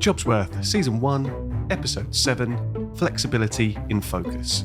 Jobsworth, Season 1, Episode 7, Flexibility in Focus.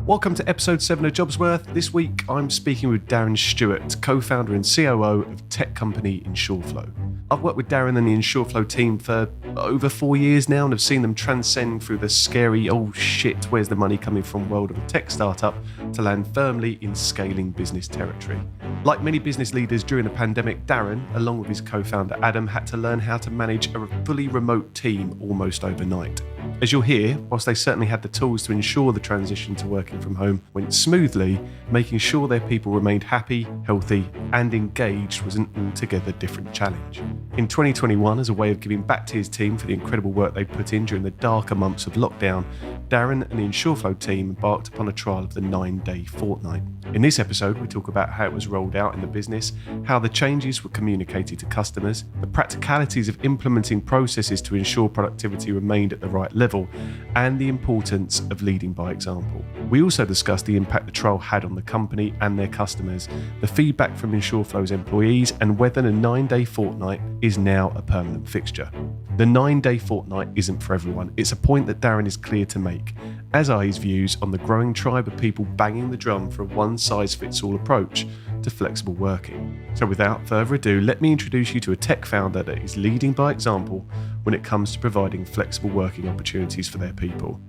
Welcome to Episode 7 of Jobsworth. This week I'm speaking with Darren Stewart, co-founder and COO of tech company Insureflow. I've worked with Darren and the Insureflow team for over 4 years now and have seen them transcend through the scary, oh shit, where's the money coming from world of a tech startup to land firmly in scaling business territory. Like many business leaders during the pandemic, Darren, along with his co-founder Adam, had to learn how to manage a fully remote team almost overnight. As you'll hear, whilst they certainly had the tools to ensure the transition to working from home went smoothly, making sure their people remained happy, healthy, and engaged was an altogether different challenge. In 2021, as a way of giving back to his team for the incredible work they put in during the darker months of lockdown, Darren and the Insureflow team embarked upon a trial of the 9-day fortnight. In this episode, we talk about how it was rolled out in the business, how the changes were communicated to customers, the practicalities of implementing processes to ensure productivity remained at the right level, and the importance of leading by example. We also discussed the impact the trial had on the company and their customers, the feedback from Insureflow's employees, and whether the 9-day fortnight is now a permanent fixture. The 9-day fortnight isn't for everyone. It's a point that Darren is clear to make, as are his views on the growing tribe of people banging the drum for a one-size-fits-all approach to flexible working. So without further ado, let me introduce you to a tech founder that is leading by example when it comes to providing flexible working opportunities for their people.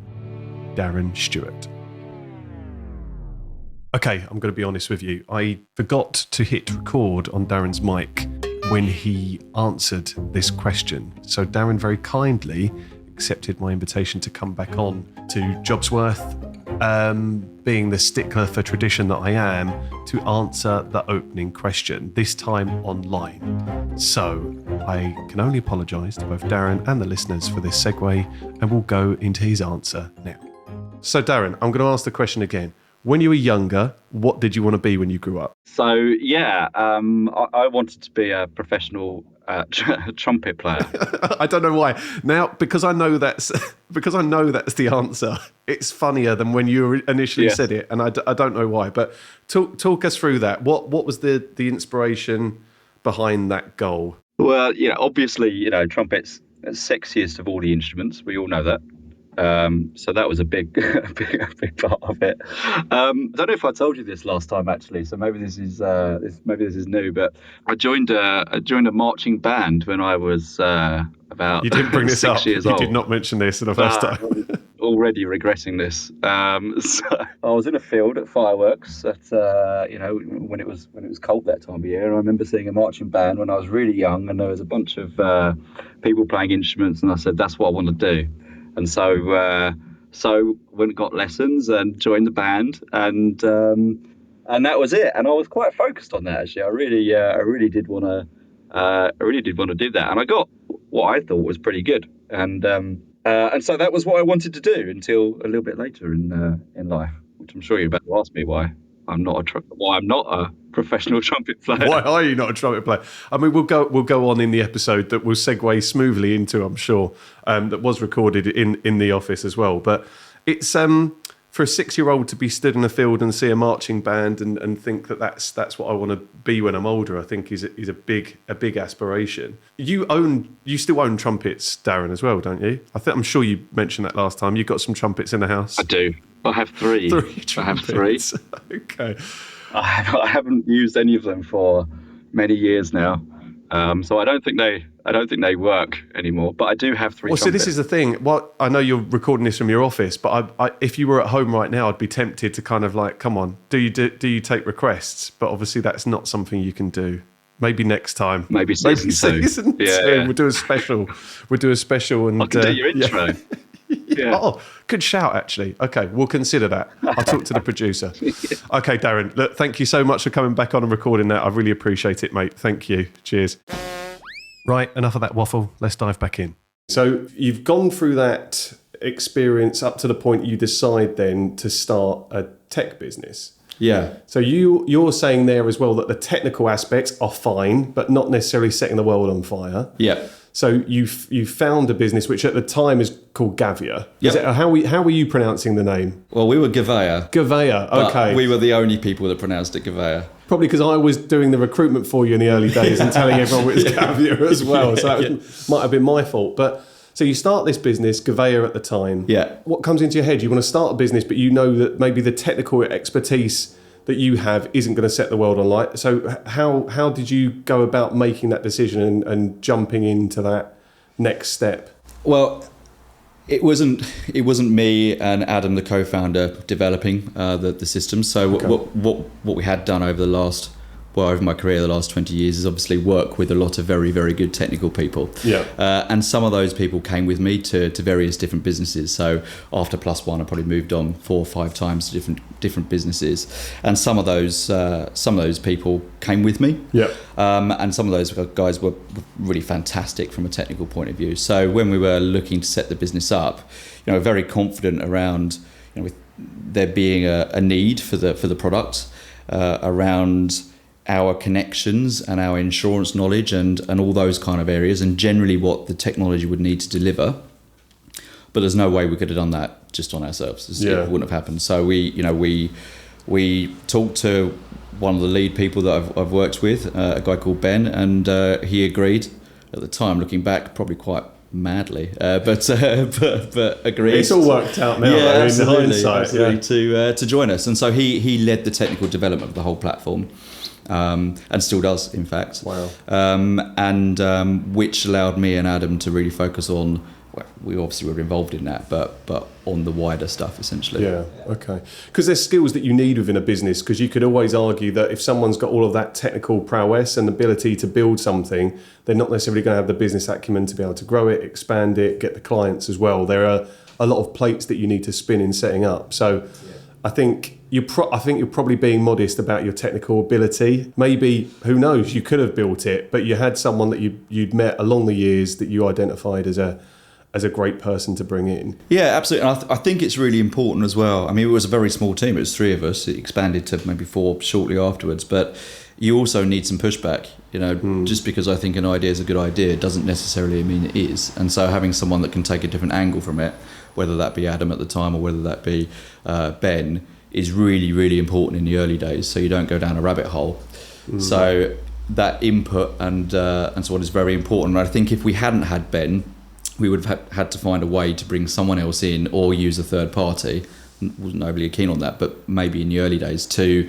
Darren Stewart. Okay, I'm going to be honest with you. I forgot to hit record on Darren's mic when he answered this question. So Darren very kindly accepted my invitation to come back on to Jobsworth, being the stickler for tradition that I am, to answer the opening question, this time online. So I can only apologise to both Darren and the listeners for this segue, and we'll go into his answer now. So Darren, I'm going to ask the question again. When you were younger, what did you want to be when you grew up? So, I wanted to be a professional trumpet player. I don't know why. Now, because I know that's the answer, it's funnier than when you initially said it, and I don't know why. But talk us through that. What was the inspiration behind that goal? Well, obviously, trumpet's sexiest of all the instruments. We all know that. So that was a big part of it. I don't know if I told you this last time actually, so maybe this is new. But I joined a marching band when I was about. You didn't bring this 6 up. years You old. did not mention this the first time. Already regretting this. So I was in a field at fireworks at when it was cold that time of year. And I remember seeing a marching band when I was really young, and there was a bunch of people playing instruments, and I said that's what I want to do. And so went and got lessons and joined the band, and that was it. And I was quite focused on that actually. I really did want to do that, and I got what I thought was pretty good. And so that was what I wanted to do until a little bit later in life, which I'm sure you're about to ask me why I'm not a professional trumpet player. Why are you not a trumpet player? I mean, we'll go on in the episode that will segue smoothly into, I'm sure, that was recorded in the office as well. But it's for a 6-year-old to be stood in a field and see a marching band and think that's what I want to be when I'm older, I think is a big aspiration. You still own trumpets, Darren, as well, don't you? I'm sure you mentioned that last time. You've got some trumpets in the house. I do. I have 3. 3 trumpets. I have 3. Okay. I haven't used any of them for many years now, so I don't think they work anymore. But I do have 3. Well, trumpets. so this is the thing. I know you're recording this from your office, but if you were at home right now, I'd be tempted to kind of like, come on, do you take requests? But obviously, that's not something you can do. Maybe next time. Maybe season 2. Yeah. We'll do a special. And I can do your intro. Yeah. Oh, good shout, actually. Okay, we'll consider that. I'll talk to the producer. Okay, Darren, look, thank you so much for coming back on and recording that. I really appreciate it, mate. Thank you. Cheers. Right, enough of that waffle. Let's dive back in. So you've gone through that experience up to the point you decide then to start a tech business. Yeah. So you're saying there as well that the technical aspects are fine, but not necessarily setting the world on fire. Yeah. So you found a business which at the time is called Gavia. Yep. How were you pronouncing the name? Well, we were Gavea. Gavea, okay. But we were the only people that pronounced it Gavea. Probably because I was doing the recruitment for you in the early days and telling everyone it was Gavia as well. So that might have been my fault. But so you start this business, Gavea at the time. Yeah. What comes into your head? You want to start a business, but you know that maybe the technical expertise that you have isn't going to set the world on light. So how did you go about making that decision and jumping into that next step? Well, it wasn't me and Adam, the co-founder, developing the system. So Okay. what we had done over my career, the last 20 years, is obviously work with a lot of very, very good technical people. Yeah. And some of those people came with me to various different businesses. So after Plus One, I probably moved on 4 or 5 times to different businesses. And some of those people came with me. Yeah. And some of those guys were really fantastic from a technical point of view. So when we were looking to set the business up, very confident around with there being a need for the product, around our connections and our insurance knowledge and all those kind of areas, and generally what the technology would need to deliver. But there's no way we could have done that just on ourselves. It wouldn't have happened. So we talked to one of the lead people that I've worked with, a guy called Ben, and he agreed. At the time, looking back, probably quite madly, but agreed. It's all worked out now. Yeah, absolutely. To join us, and so he led the technical development of the whole platform. And still does, in fact. Wow. Which allowed me and Adam to really focus on, well, we obviously were involved in that, but on the wider stuff, essentially. Yeah, okay. Because there's skills that you need within a business, because you could always argue that if someone's got all of that technical prowess and ability to build something, they're not necessarily going to have the business acumen to be able to grow it, expand it, get the clients as well. There are a lot of plates that you need to spin in setting up. So I think you're probably being modest about your technical ability. Maybe, who knows, you could have built it, but you had someone that you'd met along the years that you identified as a great person to bring in. Yeah, absolutely. And I think it's really important as well. I mean, it was a very small team. It was 3 of us. It expanded to maybe 4 shortly afterwards. But you also need some pushback. Just because I think an idea is a good idea doesn't necessarily mean it is. And so having someone that can take a different angle from it, whether that be Adam at the time or whether that be Ben, is really, really important in the early days, so you don't go down a rabbit hole. So that input and so on is very important. And I think if we hadn't had Ben, we would have had to find a way to bring someone else in or use a third party. Wasn't overly keen on that, but maybe in the early days to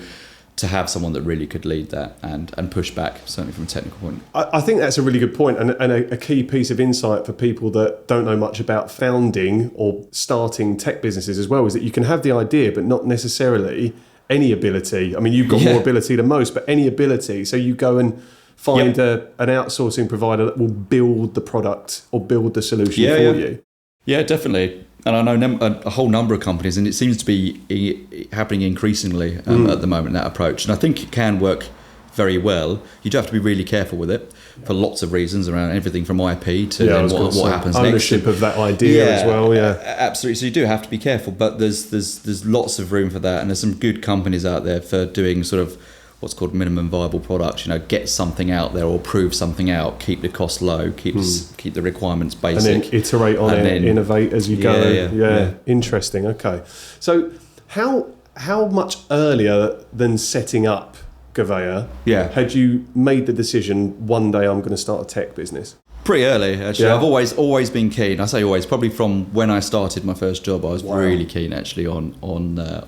have someone that really could lead that and push back, certainly from a technical point. I think that's a really good point and a key piece of insight for people that don't know much about founding or starting tech businesses as well, is that you can have the idea but not necessarily any ability. I mean, you've got more ability than most, but any ability. So you go and find an outsourcing provider that will build the product or build the solution for you. Yeah, definitely. And I know a whole number of companies, and it seems to be happening increasingly at the moment, that approach. And I think it can work very well. You do have to be really careful with it for lots of reasons, around everything from IP to what happens next. Ownership of that idea as well, absolutely. So you do have to be careful, but there's lots of room for that. And there's some good companies out there for doing sort of what's called minimum viable products, get something out there or prove something out, keep the cost low, keep the requirements basic. And then iterate on it, innovate as you go. Yeah. Interesting, okay. So how much earlier than setting up Gavea had you made the decision, one day I'm going to start a tech business? Pretty early, actually. I've always been keen. I say always, probably from when I started my first job, I was really keen actually on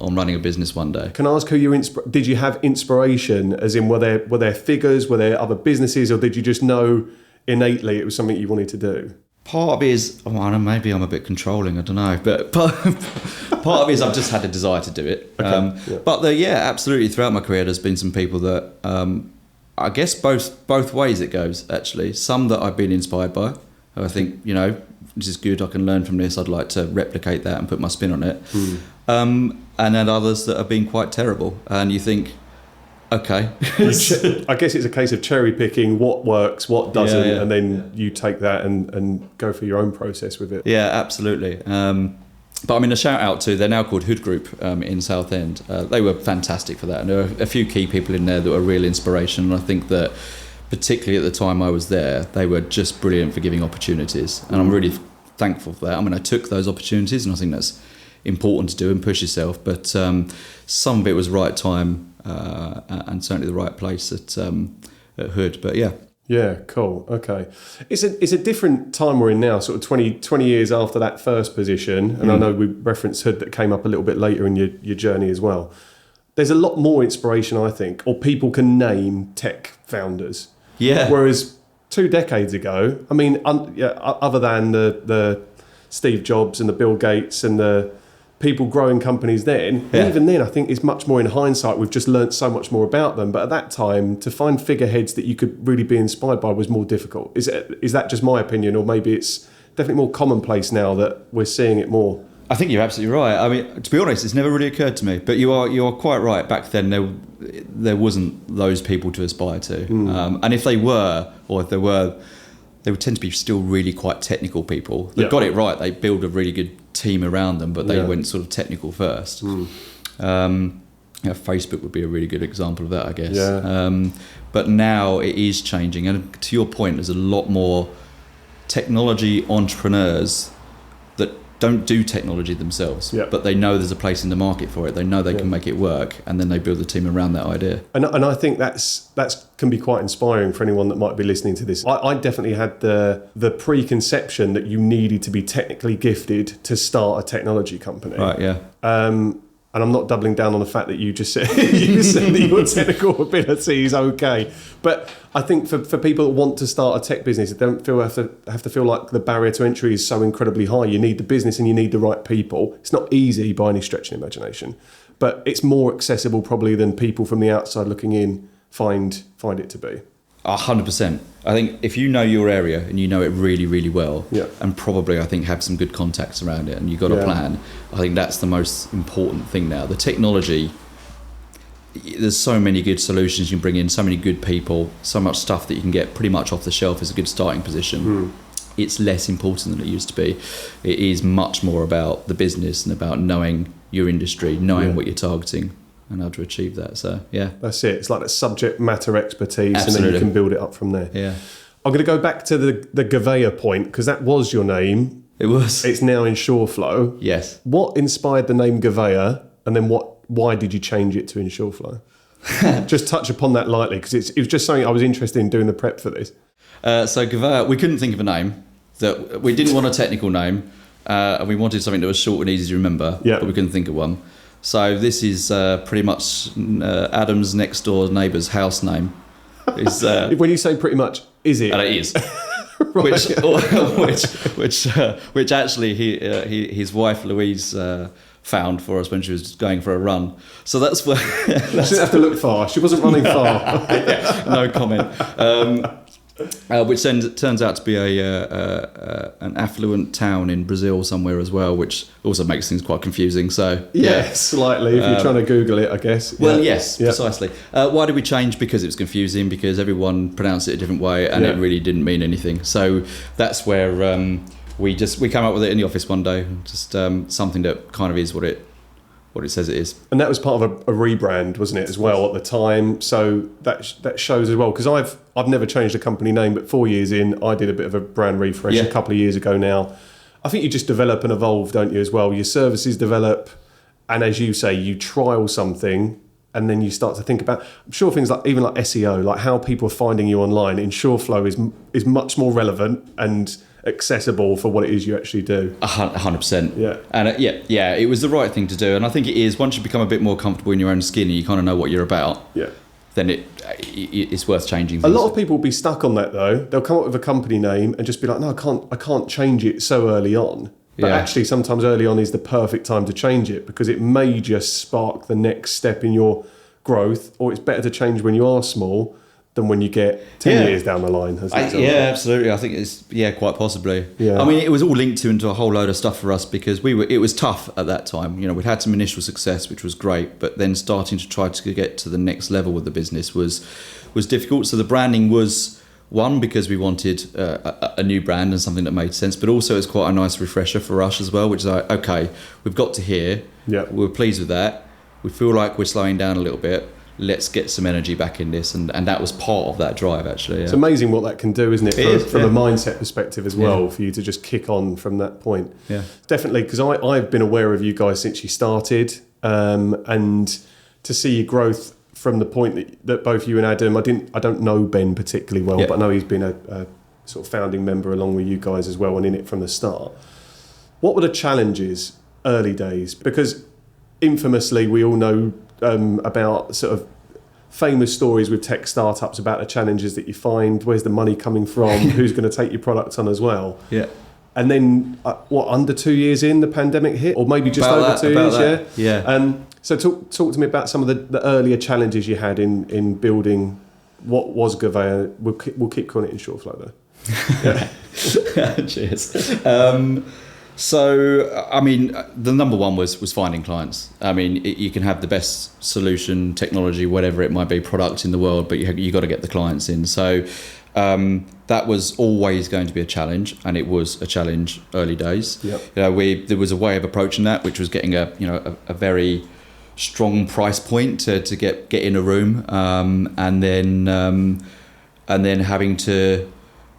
running a business one day. Can I ask who did you have inspiration? As in, were there figures, were there other businesses, or did you just know innately it was something you wanted to do? Part of it is, maybe I'm a bit controlling, I don't know, but part of it is I've just had a desire to do it. Okay. But absolutely, throughout my career, there's been some people that. I guess both ways it goes, actually. Some that I've been inspired by, who I think, this is good, I can learn from this, I'd like to replicate that and put my spin on it. And then others that have been quite terrible. And you think, okay. I guess it's a case of cherry picking what works, what doesn't, and then you take that and go for your own process with it. Yeah, absolutely. But I mean, a shout out to, they're now called Hood Group in Southend. They were fantastic for that. And there were a few key people in there that were real inspiration. And I think that particularly at the time I was there, they were just brilliant for giving opportunities. And I'm really thankful for that. I mean, I took those opportunities, and I think that's important to do and push yourself. But some of it was right time and certainly the right place at Hood. But yeah. Yeah, cool. Okay. It's a different time we're in now, sort of 20 years after that first position. And I know we referenced Hood that came up a little bit later in your journey as well. There's a lot more inspiration, I think, or people can name tech founders. Yeah. Whereas 2 decades ago, I mean, other than the Steve Jobs and the Bill Gates and the people growing companies then, even then, I think it's much more in hindsight. We've just learnt so much more about them. But at that time, to find figureheads that you could really be inspired by was more difficult. Is that just my opinion, or maybe it's definitely more commonplace now that we're seeing it more? I think you're absolutely right. I mean, to be honest, it's never really occurred to me. But you are quite right. Back then, there wasn't those people to aspire to. And if they were, or if there were, they would tend to be still really quite technical people. They got it right. They build a really good team around them, but they went sort of technical first. Facebook would be a really good example of that, I guess. But now it is changing. And to your point, there's a lot more technology entrepreneurs that don't do technology themselves, but they know there's a place in the market for it. They know they can make it work, and then they build the team around that idea. And I think that's can be quite inspiring for anyone that might be listening to this. I definitely had the preconception that you needed to be technically gifted to start a technology company. Right, yeah. And I'm not doubling down on the fact that you just said that your technical ability is okay. But I think for people that want to start a tech business, they don't have to feel like the barrier to entry is so incredibly high. You need the business and you need the right people. It's not easy by any stretch of the imagination, but it's more accessible probably than people from the outside looking in find it to be. 100%. I think if you know your area and you know it really, really well, and probably I think have some good contacts around it and you've got a plan, I think that's the most important thing now. The technology, there's so many good solutions you can bring in, so many good people, so much stuff that you can get pretty much off the shelf as a good starting position. It's less important than it used to be. It is much more about the business and about knowing your industry, knowing what you're targeting, and how to achieve that. So that's it. It's like that subject matter expertise. Absolutely. And then you can build it up from there. I'm going to go back to the Gouveia point, because that was your name. It was. It's now Insureflow. Yes. What inspired the name Gouveia, and then why did you change it to Insureflow? Just touch upon that lightly, because it was just something I was interested in doing the prep for this. So Gouveia, we couldn't think of a name. That we didn't want a technical name, and we wanted something that was short and easy to remember, but we couldn't think of one. So this is pretty much Adam's next door neighbour's house name. When you say pretty much, is it? And it is. which actually his wife Louise found for us when she was going for a run. So that's where she didn't have to look far. She wasn't running far. No comment. Which then turns out to be an affluent town in Brazil somewhere as well, which also makes things quite confusing. So slightly, if you're trying to Google it, I guess. Well, yes, precisely. Why did we change? Because it was confusing, because everyone pronounced it a different way, and it really didn't mean anything. So that's where we came up with it in the office one day, just something that kind of is what it says it is. And that was part of a rebrand, wasn't it, as well at the time? So that shows as well, because I've never changed a company name, but 4 years in, I did a bit of a brand refresh a couple of years ago now. I think you just develop and evolve, don't you, as well? Your services develop, and as you say, you trial something, and then you start to think about, I'm sure things like even like SEO, like how people are finding you online. Insureflow is much more relevant and accessible for what it is you actually do. 100%. Yeah. And it was the right thing to do. And I think it is, once you become a bit more comfortable in your own skin and you kind of know what you're about, then it's worth changing things. A lot of people will be stuck on that though. They'll come up with a company name and just be like, no, I can't change it so early on. But actually sometimes early on is the perfect time to change it, because it may just spark the next step in your growth, or it's better to change when you are small than when you get 10 years down the line. Absolutely. I think it's, quite possibly. Yeah. I mean, it was all linked into a whole load of stuff for us, because it was tough at that time. You know, we'd had some initial success, which was great, but then starting to try to get to the next level with the business was difficult. So the branding was one, because we wanted a new brand and something that made sense, but also it's quite a nice refresher for us as well, which is like, okay, we've got to here. Yeah. We're pleased with that. We feel like we're slowing down a little bit. let's get some energy back in this, and that was part of that drive actually. It's amazing what that can do, isn't it, from a mindset perspective as well, Yeah. for you to just kick on from that point. Yeah, Definitely, because I've been aware of you guys since you started, and to see your growth from the point that both you and Adam, I don't know Ben particularly well, Yeah. but I know he's been a sort of founding member along with you guys as well and in it from the start. What were the challenges early days? Because infamously we all know about sort of famous stories with tech startups about the challenges that you find, where's the money coming from, who's going to take your products on as well. yeah. And then, under 2 years in, the pandemic hit? Or maybe just over 2 years, Yeah. So talk to me about some of the earlier challenges you had in building what was Gouveia. We'll keep calling it Insureflow though. Yeah. Cheers. So, I mean, the number one was finding clients. I mean, you can have the best solution, technology, whatever it might be, product in the world, but you got to get the clients in. So that was always going to be a challenge, and it was a challenge early days. Yep. There was a way of approaching that, which was getting a very strong price point to get in a room, and then having to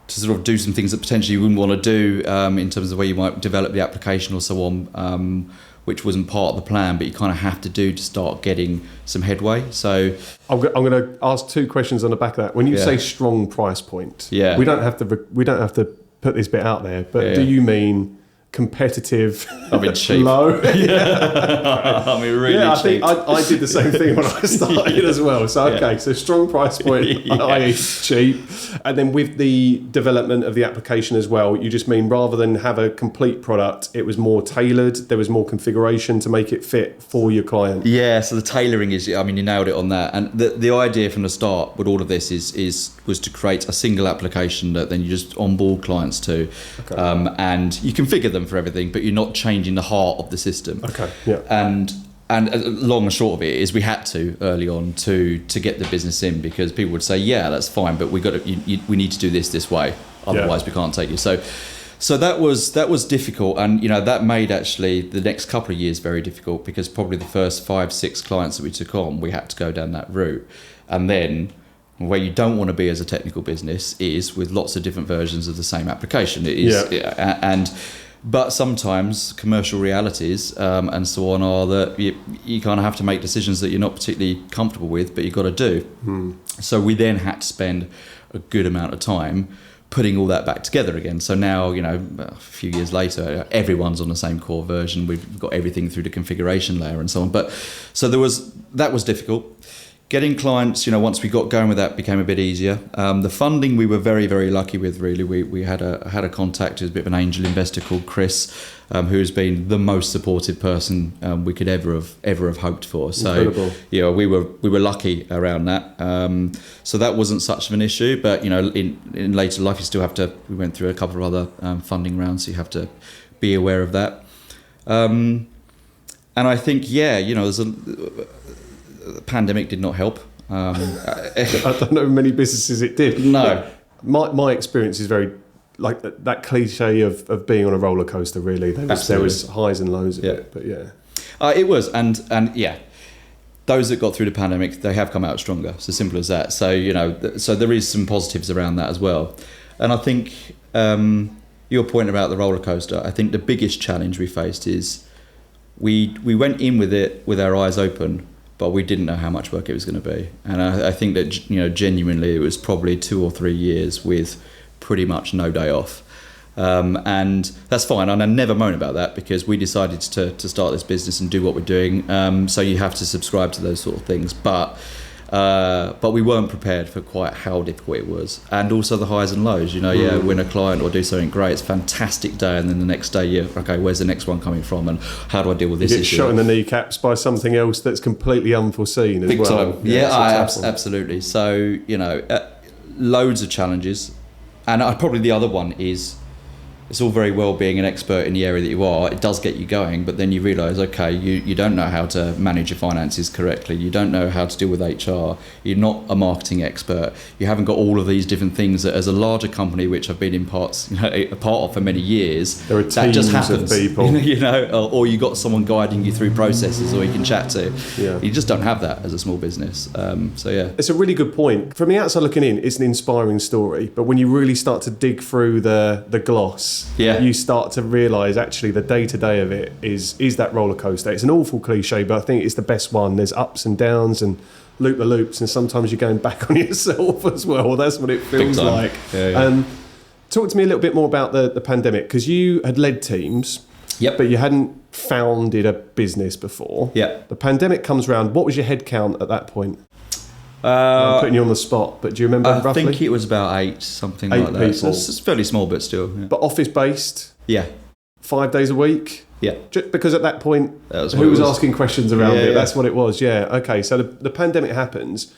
sort of do some things that potentially you wouldn't want to do in terms of the way you might develop the application or so on, which wasn't part of the plan, but you kind of have to do to start getting some headway. So I'm going to ask two questions on the back of that. When you say strong price point, we don't have to put this bit out there, but do you mean competitive? I mean cheap. Low? I mean really cheap. I think I did the same thing when I started as well. So so strong price point, i.e. cheap. And then with the development of the application as well, you just mean rather than have a complete product, it was more tailored, there was more configuration to make it fit for your client. Yeah, so the tailoring is, I mean, you nailed it on that. And the idea from the start with all of this was to create a single application that then you just onboard clients to, and you configure them for everything, but you're not changing the heart of the system. Okay. Yeah. And long and short of it is we had to early on to get the business in, because people would say, yeah, that's fine, but we need to do this way, otherwise we can't take you. So that was difficult, and that made actually the next couple of years very difficult, because probably the first 5-6 clients that we took on, we had to go down that route. And then where you don't want to be as a technical business is with lots of different versions of the same application. It is, but sometimes commercial realities and so on are that you kind of have to make decisions that you're not particularly comfortable with, but you've got to do. So we then had to spend a good amount of time putting all that back together again. So now, a few years later, everyone's on the same core version. We've got everything through the configuration layer and so on. But so that was difficult. Getting clients, once we got going with that, became a bit easier. The funding we were very, very lucky with, really. We had a contact who's a bit of an angel investor called Chris, who's been the most supportive person we could ever have hoped for. So, incredible. We were lucky around that. So that wasn't such of an issue. But in later life, you still have to. We went through a couple of other funding rounds, so you have to be aware of that. And I think, there's the pandemic did not help. I don't know many businesses it did. No. My experience is very like that cliche of being on a roller coaster, really. There was highs and lows of it, but it was, and those that got through the pandemic, they have come out stronger. It's as simple as that. So so there is some positives around that as well. And I think your point about the roller coaster, I think the biggest challenge we faced is we went in with it with our eyes open, but we didn't know how much work it was going to be. And I think that, genuinely it was probably 2 or 3 years with pretty much no day off. And that's fine. And I never moan about that, because we decided to start this business and do what we're doing. So you have to subscribe to those sort of things. But we weren't prepared for quite how difficult it was. And also the highs and lows, win a client or do something great, it's a fantastic day, and then the next day where's the next one coming from, and how do I deal with this issue? You get shot in the kneecaps by something else that's completely unforeseen as Big well. time. Absolutely. So, loads of challenges. And probably the other one is it's all very well being an expert in the area that you are. It does get you going, but then you realise, okay, you don't know how to manage your finances correctly. You don't know how to deal with HR. You're not a marketing expert. You haven't got all of these different things that, as a larger company, which I've been in a part of for many years, there are that teams just happens, of people. Or you got someone guiding you through processes, or you can chat to. Yeah. You just don't have that as a small business. It's a really good point. From the outside looking in, it's an inspiring story, but when you really start to dig through the gloss, you start to realise actually the day-to-day of it is that roller coaster. It's an awful cliche, but I think it's the best one. There's ups and downs and loop-the-loops, and sometimes you're going back on yourself as well. That's what it feels like. Talk to me a little bit more about the pandemic, because you had led teams, but you hadn't founded a business before. The pandemic comes around. What was your head count at that point? I'm putting you on the spot, but do you remember roughly? I think it was about 8, something like that. People. So it's fairly small, but still. Yeah. But office-based? Yeah. 5 days a week? Yeah. Just because at that point, who was asking questions around it? Yeah. That's what it was, yeah. Okay, so the pandemic happens.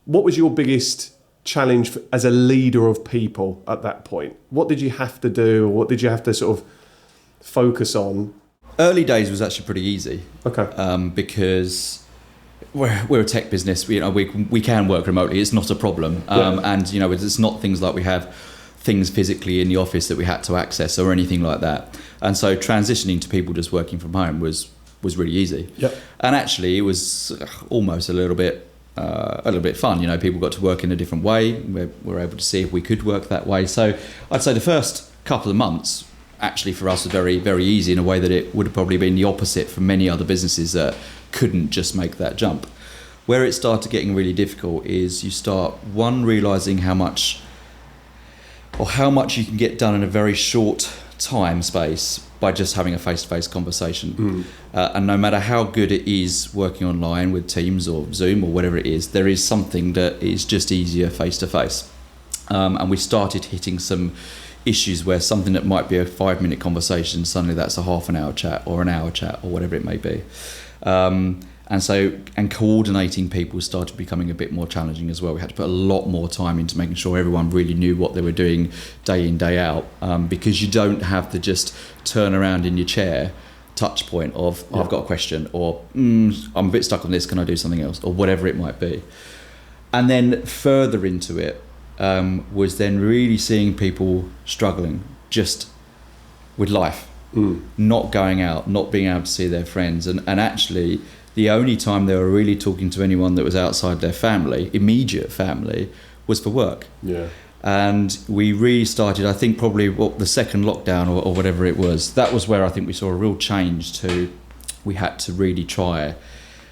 What was your biggest challenge as a leader of people at that point? What did you have to do, or what did you have to sort of focus on? Early days was actually pretty easy. Okay. Because we're a tech business. We can work remotely. It's not a problem. And it's not things like we have things physically in the office that we had to access or anything like that. And so transitioning to people just working from home was really easy. Yep. And actually, it was almost a little bit fun. People got to work in a different way. We're able to see if we could work that way. So I'd say the first couple of months actually for us was very, very easy, in a way that it would have probably been the opposite for many other businesses that couldn't just make that jump. Where it started getting really difficult is you start, realising how much you can get done in a very short time space by just having a face-to-face conversation. And no matter how good it is working online with Teams or Zoom or whatever it is, there is something that is just easier face-to-face. And we started hitting some issues where something that might be a 5-minute conversation, suddenly that's a half an hour chat or an hour chat or whatever it may be. And coordinating people started becoming a bit more challenging as well. We had to put a lot more time into making sure everyone really knew what they were doing day in, day out, because you don't have the just turn around in your chair touch point of, I've got a question, or I'm a bit stuck on this, can I do something else, or whatever it might be. And then further into it was then really seeing people struggling just with life, not going out, not being able to see their friends, and actually the only time they were really talking to anyone that was outside their family, immediate family, was for work. Yeah. And we really started, I think probably the second lockdown or whatever it was, that was where I think we saw a real change to, we had to really try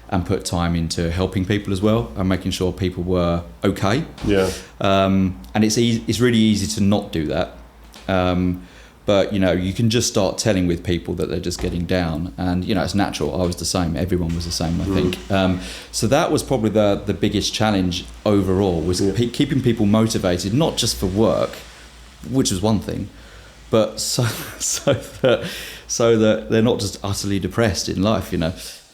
and put time into helping people as well and making sure people were okay. Yeah. And it's really easy to not do that. But, you can just start telling with people that they're just getting down. And, it's natural. I was the same. Everyone was the same, I think. So that was probably the biggest challenge overall, was keeping people motivated, not just for work, which was one thing, but so that they're not just utterly depressed in life,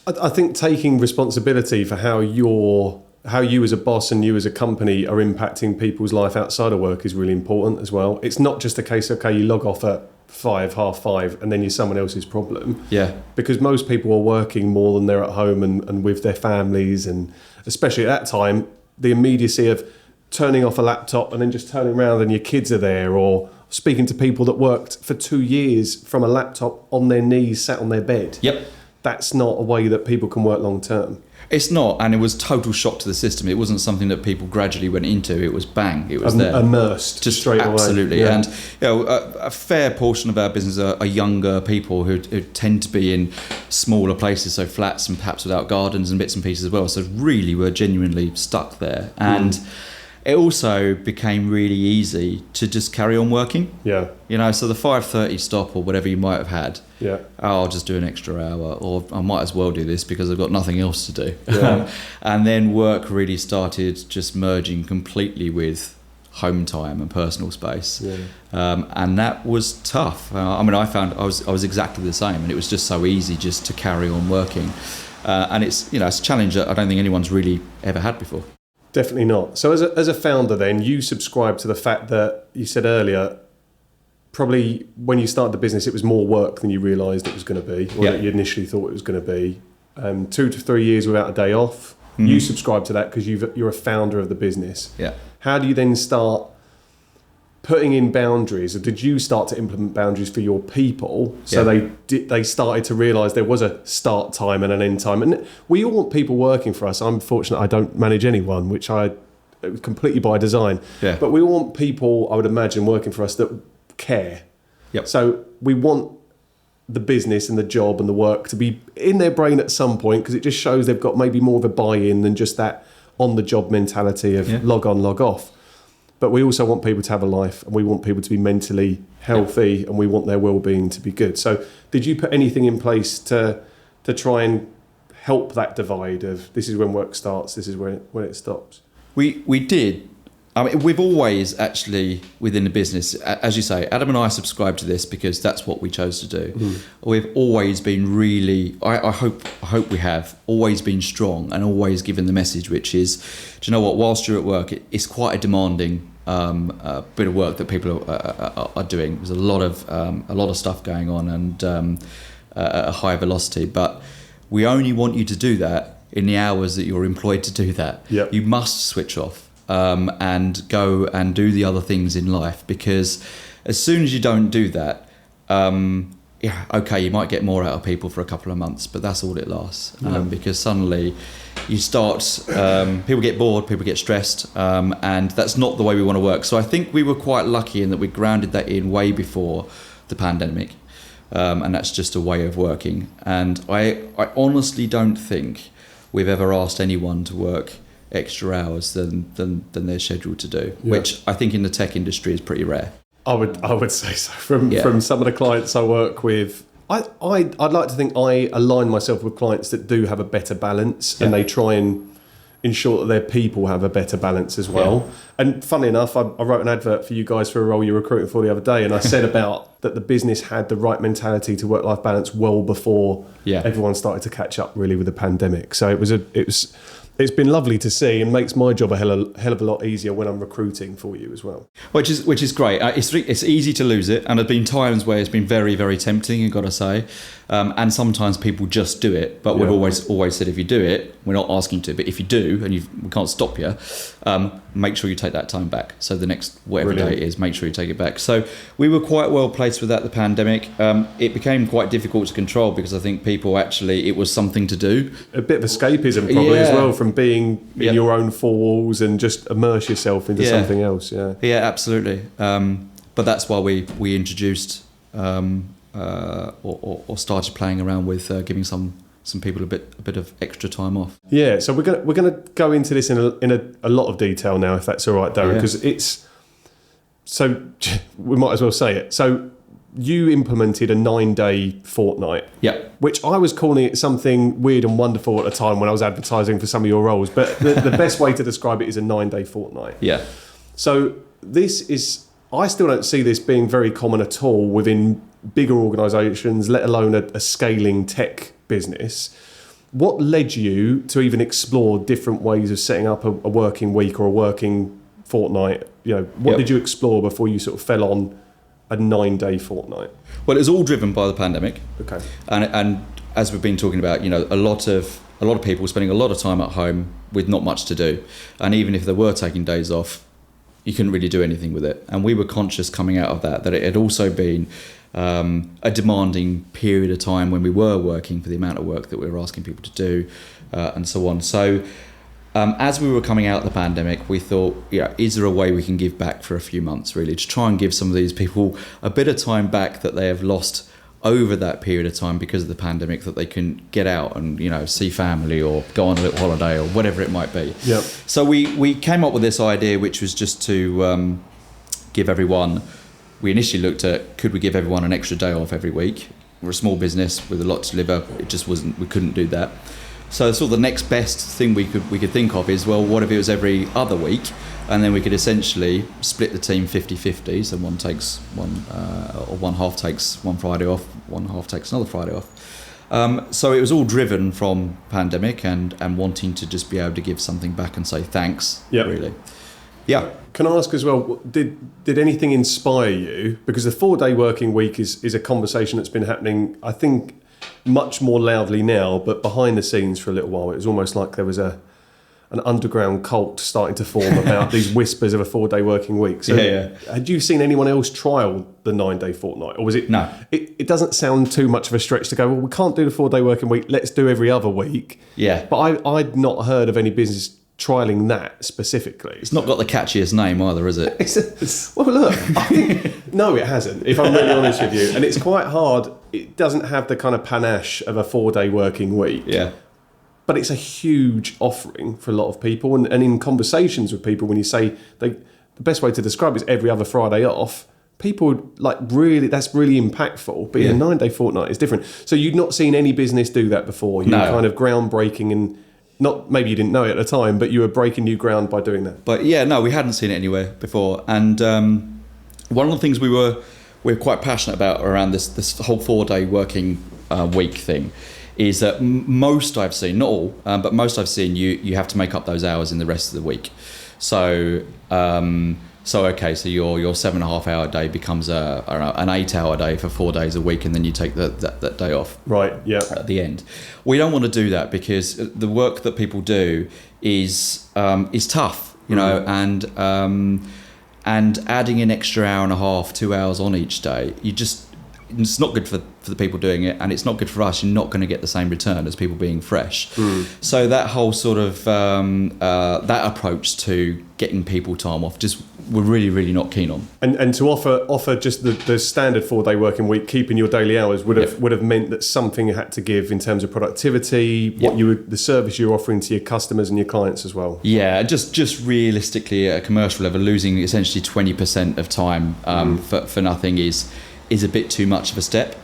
I think taking responsibility for how you as a boss and you as a company are impacting people's life outside of work is really important as well. It's not just a case of, you log off at 5:30, and then you're someone else's problem. Yeah. Because most people are working more than they're at home and with their families, and especially at that time, the immediacy of turning off a laptop and then just turning around and your kids are there, or speaking to people that worked for 2 years from a laptop on their knees, sat on their bed. Yep. That's not a way that people can work long term. It's not, and it was total shock to the system. It wasn't something that people gradually went into. It was bang, it was there. Immersed just straight absolutely. away. Yeah. And a fair portion of our business are younger people who tend to be in smaller places, so flats and perhaps without gardens and bits and pieces as well. So really we're genuinely stuck there. And it also became really easy to just carry on working. Yeah. So the 5:30 stop or whatever you might have had. Yeah. I'll just do an extra hour, or I might as well do this because I've got nothing else to do. Yeah. And then work really started just merging completely with home time and personal space. Yeah. And that was tough. I found I was exactly the same, and it was just so easy just to carry on working. And it's a challenge that I don't think anyone's really ever had before. Definitely not. So as a founder then, you subscribe to the fact that you said earlier, probably when you started the business, it was more work than you realised it was going to be, or that you initially thought it was going to be. 2 to 3 years without a day off. You subscribe to that because you're a founder of the business. Yeah. How do you then start putting in boundaries? Or did you start to implement boundaries for your people so they started to realise there was a start time and an end time? And we all want people working for us. I'm fortunate I don't manage anyone, which it was completely by design. Yeah. But we want people, I would imagine, working for us that care. Yep. So we want the business and the job and the work to be in their brain at some point, because it just shows they've got maybe more of a buy-in than just that on-the-job mentality of log on, log off. But we also want people to have a life, and we want people to be mentally healthy, and we want their well-being to be good. So did you put anything in place to try and help that divide of this is when work starts, this is when it stops? We did. I mean, we've always actually, within the business, as you say, Adam and I subscribe to this because that's what we chose to do. We've always been really, I hope we have always been strong and always given the message, which is, do you know what, whilst you're at work, it's quite a demanding bit of work that people are doing. There's a lot of stuff going on and at a high velocity, but we only want you to do that in the hours that you're employed to do that. Yep. You must switch off. And go and do the other things in life, because as soon as you don't do that, you might get more out of people for a couple of months, but that's all it lasts. Because suddenly you start, people get bored, people get stressed, and that's not the way we want to work. So I think we were quite lucky in that we grounded that in way before the pandemic, and that's just a way of working. And I honestly don't think we've ever asked anyone to work extra hours than they're scheduled to do, which I think in the tech industry is pretty rare. I would say so. From some of the clients I work with, I'd like to think I align myself with clients that do have a better balance, and they try and ensure that their people have a better balance as well. And funnily enough, I wrote an advert for you guys for a role you're recruiting for the other day, and I said about that the business had the right mentality to work-life balance well before everyone started to catch up really with the pandemic. So it's been lovely to see, and makes my job a hell of a lot easier when I'm recruiting for you as well. Which is great. It's easy to lose it, and there've been times where it's been very, very tempting, I've got to say. And sometimes people just do it, but we've always said if you do it, we're not asking to, but if you do and we can't stop you, make sure you take that time back. So the next whatever day it is, make sure you take it back. So we were quite well placed with that, the pandemic. It became quite difficult to control because I think people actually, it was something to do. A bit of escapism probably as well, from being in your own four walls and just immerse yourself into something else. Yeah, absolutely. But that's why we introduced or started playing around with giving some people a bit of extra time off. Yeah, so we're gonna go into this in a lot of detail now, if that's all right, Darren, because we might as well say it. So you implemented a 9-day fortnight. Yeah. Which I was calling it something weird and wonderful at the time when I was advertising for some of your roles, but the best way to describe it is a 9-day fortnight. Yeah. So I still don't see this being very common at all within bigger organisations, let alone a scaling tech business. What led you to even explore different ways of setting up a working week or a working fortnight? What did you explore before you sort of fell on a 9-day fortnight? Well, it was all driven by the pandemic. Okay. And as we've been talking about, a lot of people spending a lot of time at home with not much to do, and even if they were taking days off, you couldn't really do anything with it. And we were conscious coming out of that it had also been a demanding period of time when we were working for the amount of work that we were asking people to do, and so on. So as we were coming out of the pandemic, we thought, is there a way we can give back for a few months, really, to try and give some of these people a bit of time back that they have lost over that period of time because of the pandemic, that they can get out and see family or go on a little holiday or whatever it might be. Yep. So we came up with this idea, which was just to give everyone. We initially looked at, could we give everyone an extra day off every week? We're a small business with a lot to deliver. It just wasn't. We couldn't do that. So sort of the next best thing we could think of is, well, what if it was every other week, and then we could essentially split the team 50-50. So one takes one, or one half takes one Friday off, one half takes another Friday off. So it was all driven from pandemic and wanting to just be able to give something back and say thanks, really. Yeah. Can I ask as well, did anything inspire you? Because the 4-day working week is a conversation that's been happening, I think, much more loudly now, but behind the scenes for a little while. It was almost like there was an underground cult starting to form about these whispers of a 4-day working week. So had you seen anyone else trial the 9-day fortnight? Or was it... No. It doesn't sound too much of a stretch to go, well, we can't do the 4-day working week, let's do every other week. Yeah. But I'd not heard of any business trialing that specifically. It's not got the catchiest name either, is it? Well, look, I think, no, it hasn't, if I'm really honest with you. And it's quite hard. It doesn't have the kind of panache of a 4-day working week. Yeah. But it's a huge offering for a lot of people. And in conversations with people, when you say the best way to describe it is every other Friday off, people like really, that's really impactful. But a 9-day fortnight is different. So you'd not seen any business do that before. You were kind of groundbreaking, and not, maybe you didn't know it at the time, but you were breaking new ground by doing that. But yeah, no, we hadn't seen it anywhere before. And one of the things we're quite passionate about around this whole 4-day working week thing is that most I've seen, not all, but most I've seen, you have to make up those hours in the rest of the week. So so your 7.5 hour day becomes an 8 hour day for 4 days a week, and then you take that day off. Right. Yeah. At the end, we don't want to do that because the work that people do is tough, you know, and adding an extra hour and a half, 2 hours on each day, it's not good for the people doing it, and it's not good for us. You're not going to get the same return as people being fresh. So that whole sort of that approach to getting people time off, just we're really, really not keen on. And to offer just the standard 4-day working week, keeping your daily hours would have meant that something had to give in terms of productivity, the service you're offering to your customers and your clients as well. Yeah, just realistically at a commercial level, losing essentially 20% of time for nothing is a bit too much of a step.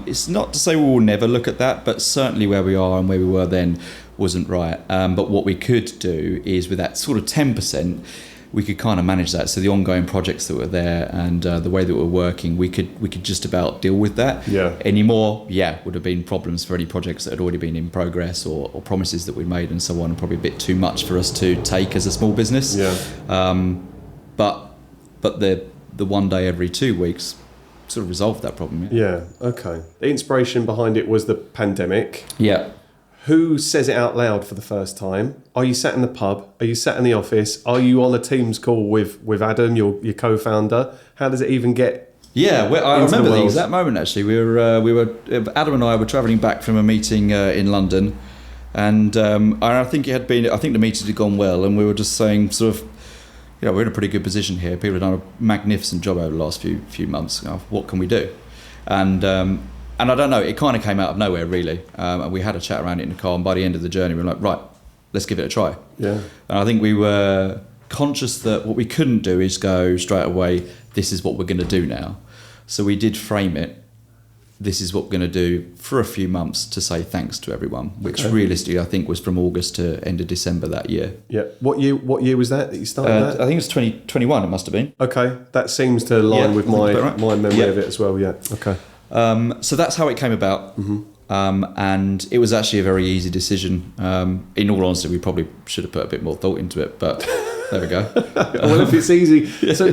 It's not to say we will never look at that, but certainly where we are and where we were then wasn't right. But what we could do is with that sort of 10%, we could kind of manage that. So the ongoing projects that were there and the way that we're working, we could just about deal with that. Anymore, would have been problems for any projects that had already been in progress or promises that we made and so on, and probably a bit too much for us to take as a small business. But the 1 day every 2 weeks sort of resolved that problem. Okay. The inspiration behind it was the pandemic. Who says it out loud for the first time? Are you sat in the pub? Are you sat in the office? Are you on a Teams call with Adam, your co-founder? How does it even get? I remember the exact moment actually. We were Adam and I were travelling back from a meeting in London, and I think the meeting had gone well, and we were just saying sort of, you know, we're in a pretty good position here. People have done a magnificent job over the last few months. You know, what can we do? And I don't know, it kind of came out of nowhere, really. And we had a chat around it in the car, and by the end of the journey, we were like, right, let's give it a try. And I think we were conscious that what we couldn't do is go straight away, this is what we're going to do now. So we did frame it, this is what we're going to do for a few months to say thanks to everyone, which realistically I think was from August to end of December that year. What year was that you started that? I think it was 2021, it must have been. Okay, that seems to align with my memory of it as well, Okay. So that's how it came about. And it was actually a very easy decision. In all honesty, we probably should have put a bit more thought into it, but there we go. Well, if it's easy, so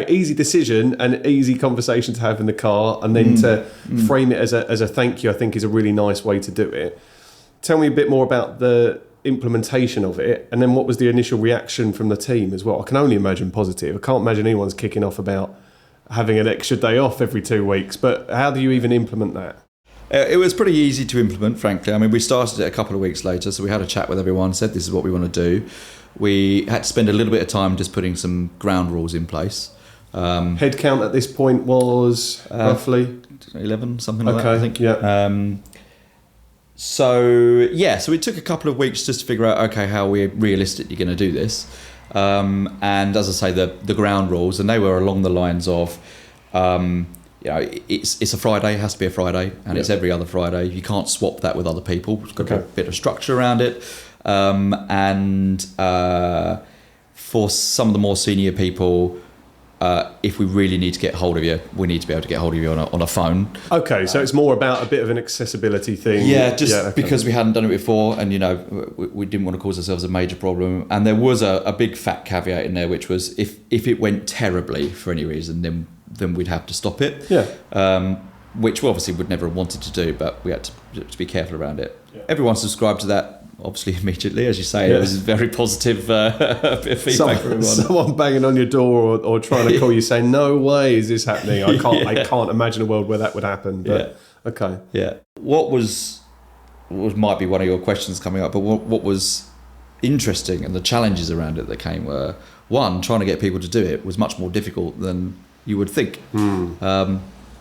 easy decision and easy conversation to have in the car, and then to frame it as a thank you, I think is a really nice way to do it. Tell me a bit more about the implementation of it, and then what was the initial reaction from the team as well? I can only imagine positive. I can't imagine anyone's kicking off about having an extra day off every 2 weeks, but how do you even implement that? It was pretty easy to implement, frankly. I mean, we started it a couple of weeks later, so we had a chat with everyone, said this is what we want to do. We had to spend a little bit of time just putting some ground rules in place. Head count at this point was roughly? 11, something like that, I think. So it took a couple of weeks just to figure out, how we're realistically going to do this. And as I say, the ground rules, and they were along the lines of, it's a Friday, it has to be a Friday, and it's every other Friday. You can't swap that with other people. It's got to be a bit of structure around it. And for some of the more senior people, if we really need to get hold of you, we need to be able to get hold of you on a phone. Okay, so it's more about a bit of an accessibility thing. Yeah, because we hadn't done it before, and we didn't want to cause ourselves a major problem. And there was a big fat caveat in there, which was if it went terribly for any reason, then we'd have to stop it. Yeah. Which we obviously would never have wanted to do, but we had to be careful around it. Yeah. Everyone subscribed to that. Obviously, immediately, as you say, it was very positive feedback from everyone. Someone banging on your door or trying to call you saying, "No way is this happening." I can't imagine a world where that would happen. But okay, yeah. What might be one of your questions coming up, but what was interesting and the challenges around it that came were, one, trying to get people to do it was much more difficult than you would think.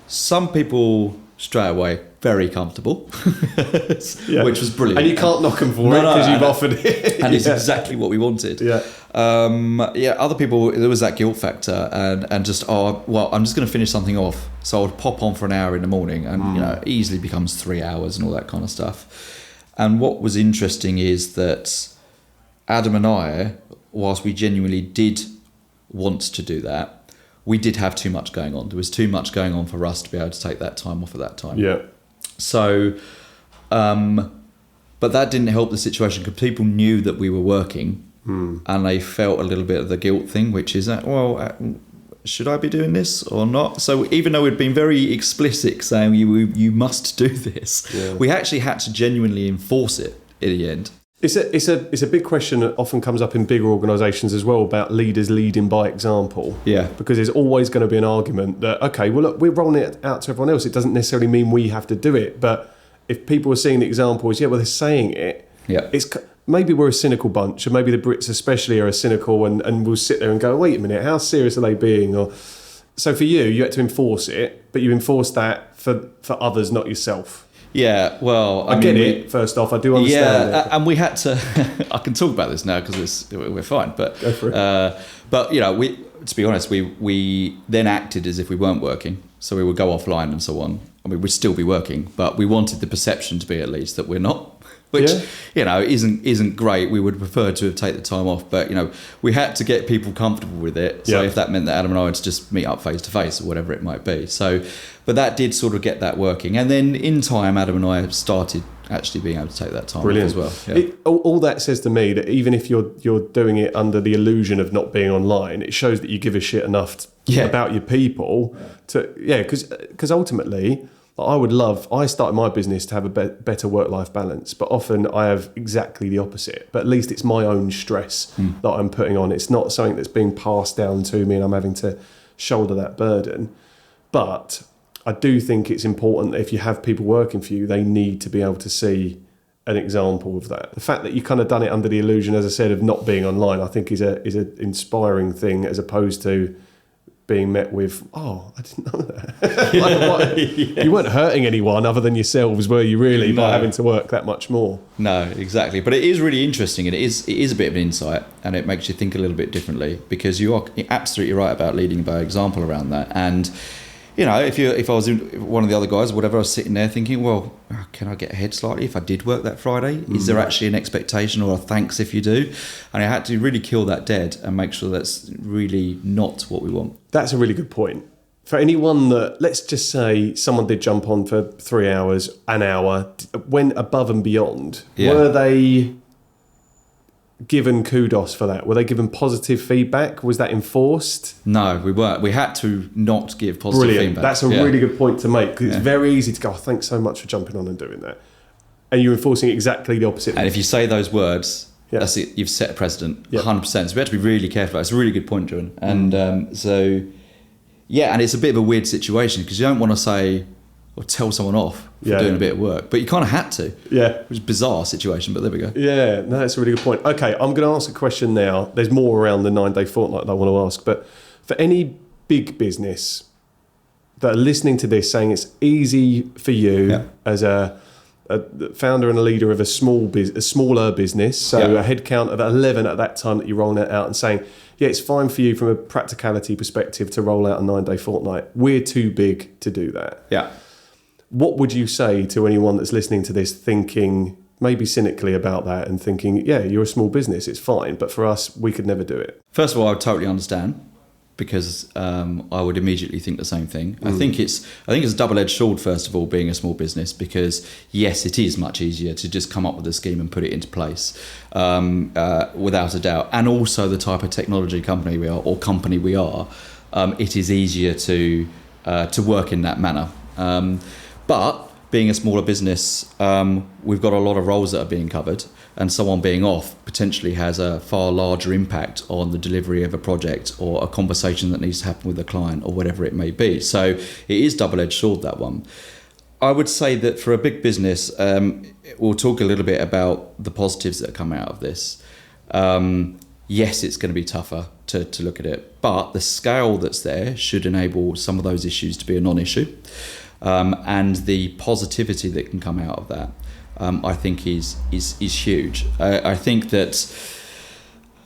Some people straight away very comfortable, which was brilliant. And you can't knock them for it because you've offered it. And it's exactly what we wanted. Yeah. Other people, there was that guilt factor and just, I'm just going to finish something off. So I would pop on for an hour in the morning and, it easily becomes 3 hours and all that kind of stuff. And what was interesting is that Adam and I, whilst we genuinely did want to do that, we did have too much going on. There was too much going on for us to be able to take that time off at that time. Yeah. So, but that didn't help the situation because people knew that we were working and they felt a little bit of the guilt thing, which is that, should I be doing this or not? So even though we'd been very explicit saying you must do this, we actually had to genuinely enforce it in the end. It's a big question that often comes up in bigger organisations as well about leaders leading by example. Yeah. Because there's always going to be an argument that, okay, well, look, we're rolling it out to everyone else. It doesn't necessarily mean we have to do it. But if people are seeing the examples, they're saying it. Yeah. It's maybe we're a cynical bunch, and maybe the Brits especially are cynical, and we'll sit there and go, wait a minute, how serious are they being? Or so for you had to enforce it, but you enforced that for others, not yourself. Yeah, well, I get it. First off, I do understand. Yeah, and we had to. I can talk about this now because we're fine. But go for it. But we, to be honest, we then acted as if we weren't working. So we would go offline and so on. I mean, we'd still be working, but we wanted the perception to be at least that we're not. Which isn't great. We would prefer to have taken the time off, but we had to get people comfortable with it. So if that meant that Adam and I had to just meet up face to face or whatever it might be. So, but that did sort of get that working, and then in time, Adam and I started actually being able to take that time off as well. Yeah. All that says to me that even if you're doing it under the illusion of not being online, it shows that you give a shit enough about your people because ultimately. I started my business to have a better work-life balance, but often I have exactly the opposite. But at least it's my own stress that I'm putting on. It's not something that's being passed down to me and I'm having to shoulder that burden. But I do think it's important that if you have people working for you, they need to be able to see an example of that. The fact that you kind of done it under the illusion, as I said, of not being online, I think is an inspiring thing as opposed to being met with, I didn't know that. You weren't hurting anyone other than yourselves, were you really, by having to work that much more? No, exactly. But it is really interesting, and it is a bit of an insight, and it makes you think a little bit differently because you are absolutely right about leading by example around that. And if I was one of the other guys or whatever, I was sitting there thinking, well, can I get ahead slightly if I did work that Friday? Is there actually an expectation or a thanks if you do? And I had to really kill that dead and make sure that's really not what we want. That's a really good point. For anyone that, let's just say someone did jump on for 3 hours, an hour, went above and beyond, were they given kudos for that? Were they given positive feedback? Was that enforced? No, we weren't. We had to not give positive feedback. That's a really good point to make because it's very easy to go, thanks so much for jumping on and doing that. And you're enforcing exactly the opposite. And if you say those words, that's it. You've set a precedent, 100%. So we have to be really careful. It's a really good point, Darren. And and it's a bit of a weird situation because you don't want to say or tell someone off for doing a bit of work, but you kind of had to. Yeah, it was a bizarre situation, but there we go. Yeah, no, that's a really good point. Okay, I'm going to ask a question now. There's more around the 9-day fortnight that I want to ask, but for any big business that are listening to this, saying it's easy for you as a founder and a leader of a smaller business, so a headcount of 11 at that time that you're rolling it out, and saying, it's fine for you from a practicality perspective to roll out a 9-day fortnight. We're too big to do that. Yeah. What would you say to anyone that's listening to this thinking maybe cynically about that and thinking, you're a small business, it's fine, but for us, we could never do it? First of all, I would totally understand because I would immediately think the same thing. I think it's a double-edged sword, first of all, being a small business, because yes, it is much easier to just come up with a scheme and put it into place, without a doubt. And also the type of technology company we are, it is easier to work in that manner. But being a smaller business, we've got a lot of roles that are being covered, and someone being off potentially has a far larger impact on the delivery of a project or a conversation that needs to happen with a client or whatever it may be. So it is double-edged sword, that one. I would say that for a big business, we'll talk a little bit about the positives that come out of this. Yes, it's going to be tougher to look at it, but the scale that's there should enable some of those issues to be a non-issue. And the positivity that can come out of that, I think is huge. I think that,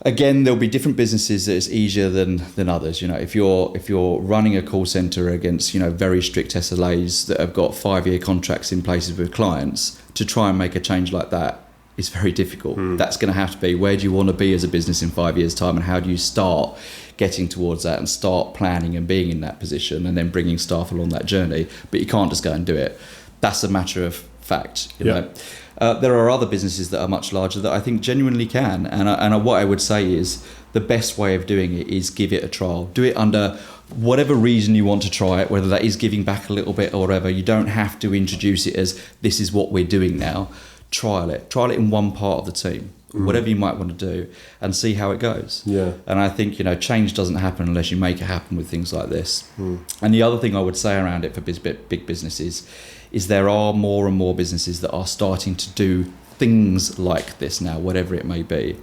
again, there'll be different businesses that it's easier than others. You know, if you're running a call center against, you know, very strict SLAs that have got 5-year contracts in places with clients, to try and make a change like that is very difficult. That's going to have to be, where do you want to be as a business in 5 years' time, and how do you start getting towards that and start planning and being in that position and then bringing staff along that journey. But you can't just go and do it. That's a matter of fact. You know. There are other businesses that are much larger that I think genuinely can. And what I would say is the best way of doing it is give it a trial. Do it under whatever reason you want to try it, whether that is giving back a little bit or whatever. You don't have to introduce it as this is what we're doing now. Trial it in one part of the team, whatever you might want to do, and see how it goes. And I think, you know, change doesn't happen unless you make it happen with things like this. And the other thing I would say around it for big businesses is there are more and more businesses that are starting to do things like this now, whatever it may be.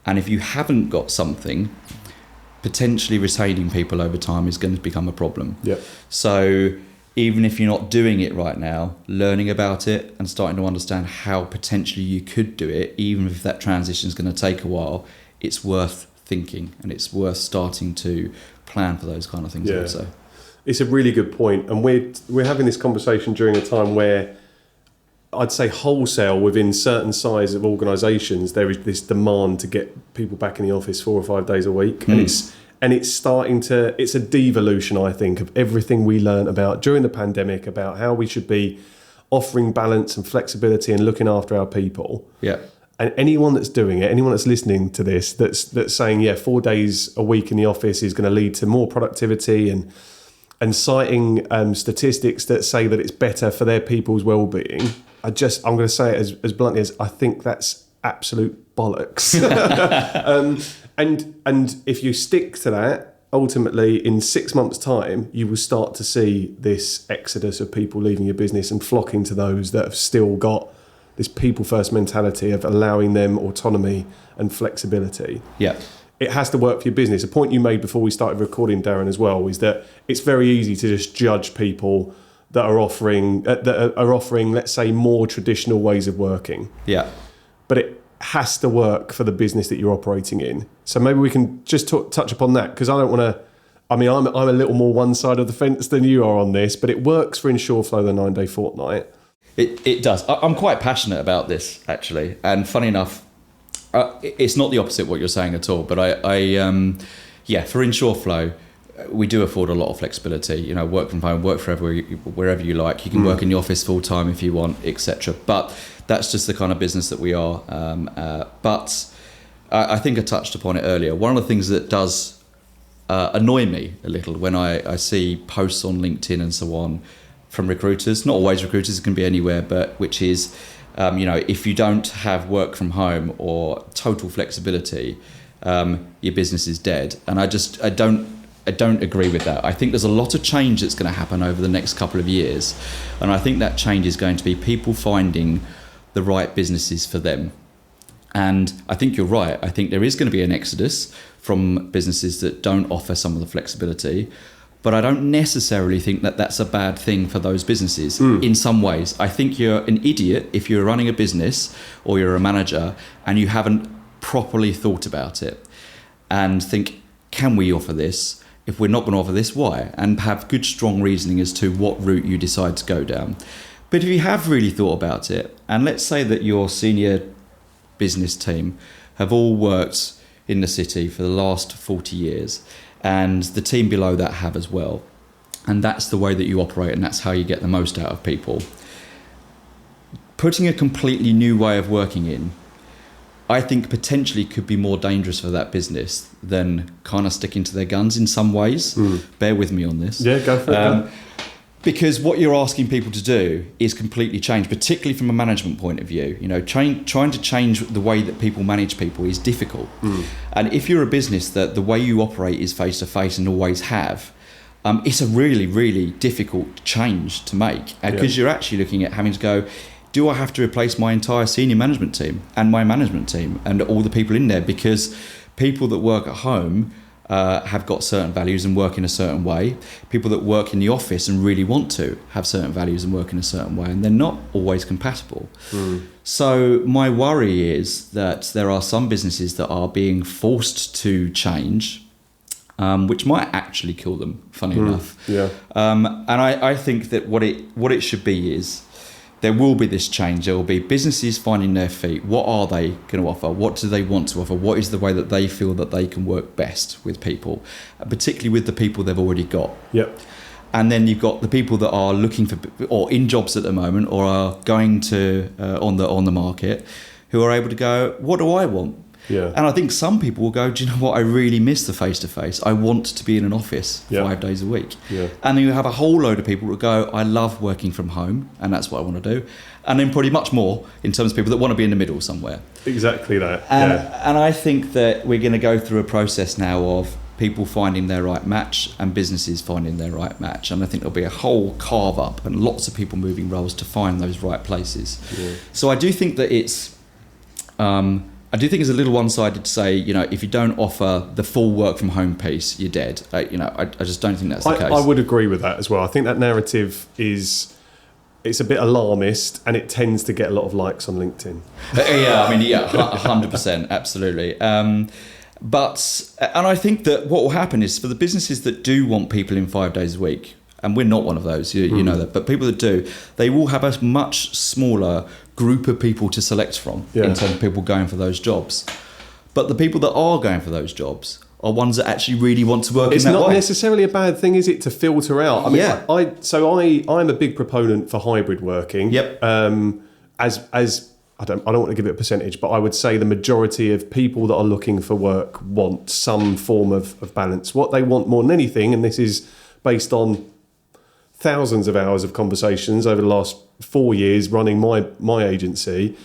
And if you haven't got something, potentially retaining people over time is going to become a problem. So even if you're not doing it right now, learning about it and starting to understand how potentially you could do it, even if that transition is going to take a while, it's worth thinking, and it's worth starting to plan for those kind of things also. It's a really good point, and we're having this conversation during a time where I'd say wholesale within certain size of organisations, there is this demand to get people back in the office 4 or 5 days a week, and it's starting to, it's a devolution, I think, of everything we learned about during the pandemic, about how we should be offering balance and flexibility and looking after our people. And anyone that's doing it, anyone that's listening to this, that's saying, 4 days a week in the office is going to lead to more productivity, and citing statistics that say that it's better for their people's well-being, I'm going to say it as bluntly as I think that's absolute bollocks. And if you stick to that, ultimately in 6 months' time, you will start to see this exodus of people leaving your business and flocking to those that have still got this people-first mentality of allowing them autonomy and flexibility. It has to work for your business. A point you made before we started recording, Darren, as well, is that it's very easy to just judge people that are offering, let's say, more traditional ways of working. But it has to work for the business that you're operating in. So maybe we can just touch upon that, because I don't want to. I mean, I'm a little more one side of the fence than you are on this, but it works for Insureflow, the 9-day fortnight. It does. I'm quite passionate about this, actually, and funny enough, it's not the opposite what you're saying at all. But for Insureflow, we do afford a lot of flexibility. You know, work from home, work wherever you like. You can work in the office full time if you want, etc. But that's just the kind of business that we are. But I think I touched upon it earlier. One of the things that does annoy me a little when I see posts on LinkedIn and so on from recruiters, not always recruiters, it can be anywhere, but which is, if you don't have work from home or total flexibility, your business is dead. And I don't agree with that. I think there's a lot of change that's going to happen over the next couple of years. And I think that change is going to be people finding the right businesses for them. And I think you're right. I think there is going to be an exodus from businesses that don't offer some of the flexibility. But I don't necessarily think that that's a bad thing for those businesses in some ways. I think you're an idiot if you're running a business or you're a manager and you haven't properly thought about it and think, can we offer this? If we're not going to offer this, why? And have good, strong reasoning as to what route you decide to go down. But if you have really thought about it, and let's say that your senior business team have all worked in the city for the last 40 years, and the team below that have as well. And that's the way that you operate, and that's how you get the most out of people. Putting a completely new way of working in, I think potentially could be more dangerous for that business than kind of sticking to their guns in some ways. Bear with me on this. Yeah, go for it. Because what you're asking people to do is completely change, particularly from a management point of view. You know, trying to change the way that people manage people is difficult. And if you're a business that the way you operate is face-to-face and always have, it's a really, really difficult change to make. Because you're actually looking at having to go, do I have to replace my entire senior management team and my management team and all the people in there? Because people that work at home have got certain values and work in a certain way. People that work in the office and really want to have certain values and work in a certain way, and they're not always compatible. So my worry is that there are some businesses that are being forced to change, which might actually kill them, funny enough. And I think that what it should be is, there will be this change. There will be businesses finding their feet. What are they going to offer? What do they want to offer? What is the way that they feel that they can work best with people, particularly with the people they've already got? And then you've got the people that are looking for, or in jobs at the moment, or are going to on the market, who are able to go, what do I want? And I think some people will go, do you know what? I really miss the face-to-face. I want to be in an office 5 days a week. And then you have a whole load of people that go, I love working from home, and that's what I want to do. And then probably much more in terms of people that want to be in the middle somewhere. Exactly that. And I think that we're going to go through a process now of people finding their right match and businesses finding their right match. And I think there'll be a whole carve up and lots of people moving roles to find those right places. So I do think that it's a little one-sided to say, you know, if you don't offer the full work from home piece, you're dead. I just don't think that's the case. I would agree with that as well. I think that narrative it's a bit alarmist, and it tends to get a lot of likes on LinkedIn. 100%, absolutely. And I think that what will happen is, for the businesses that do want people in 5 days a week, and we're not one of those, you know that, but people that do, they will have a much smaller group of people to select from in terms of people going for those jobs. But the people that are going for those jobs are ones that actually really want to work in that way. It's not necessarily a bad thing, is it, to filter out? I mean, I'm a big proponent for hybrid working. As I don't want to give it a percentage, but I would say the majority of people that are looking for work want some form of balance. What they want more than anything, and this is based on thousands of hours of conversations over the last 4 years running my agency,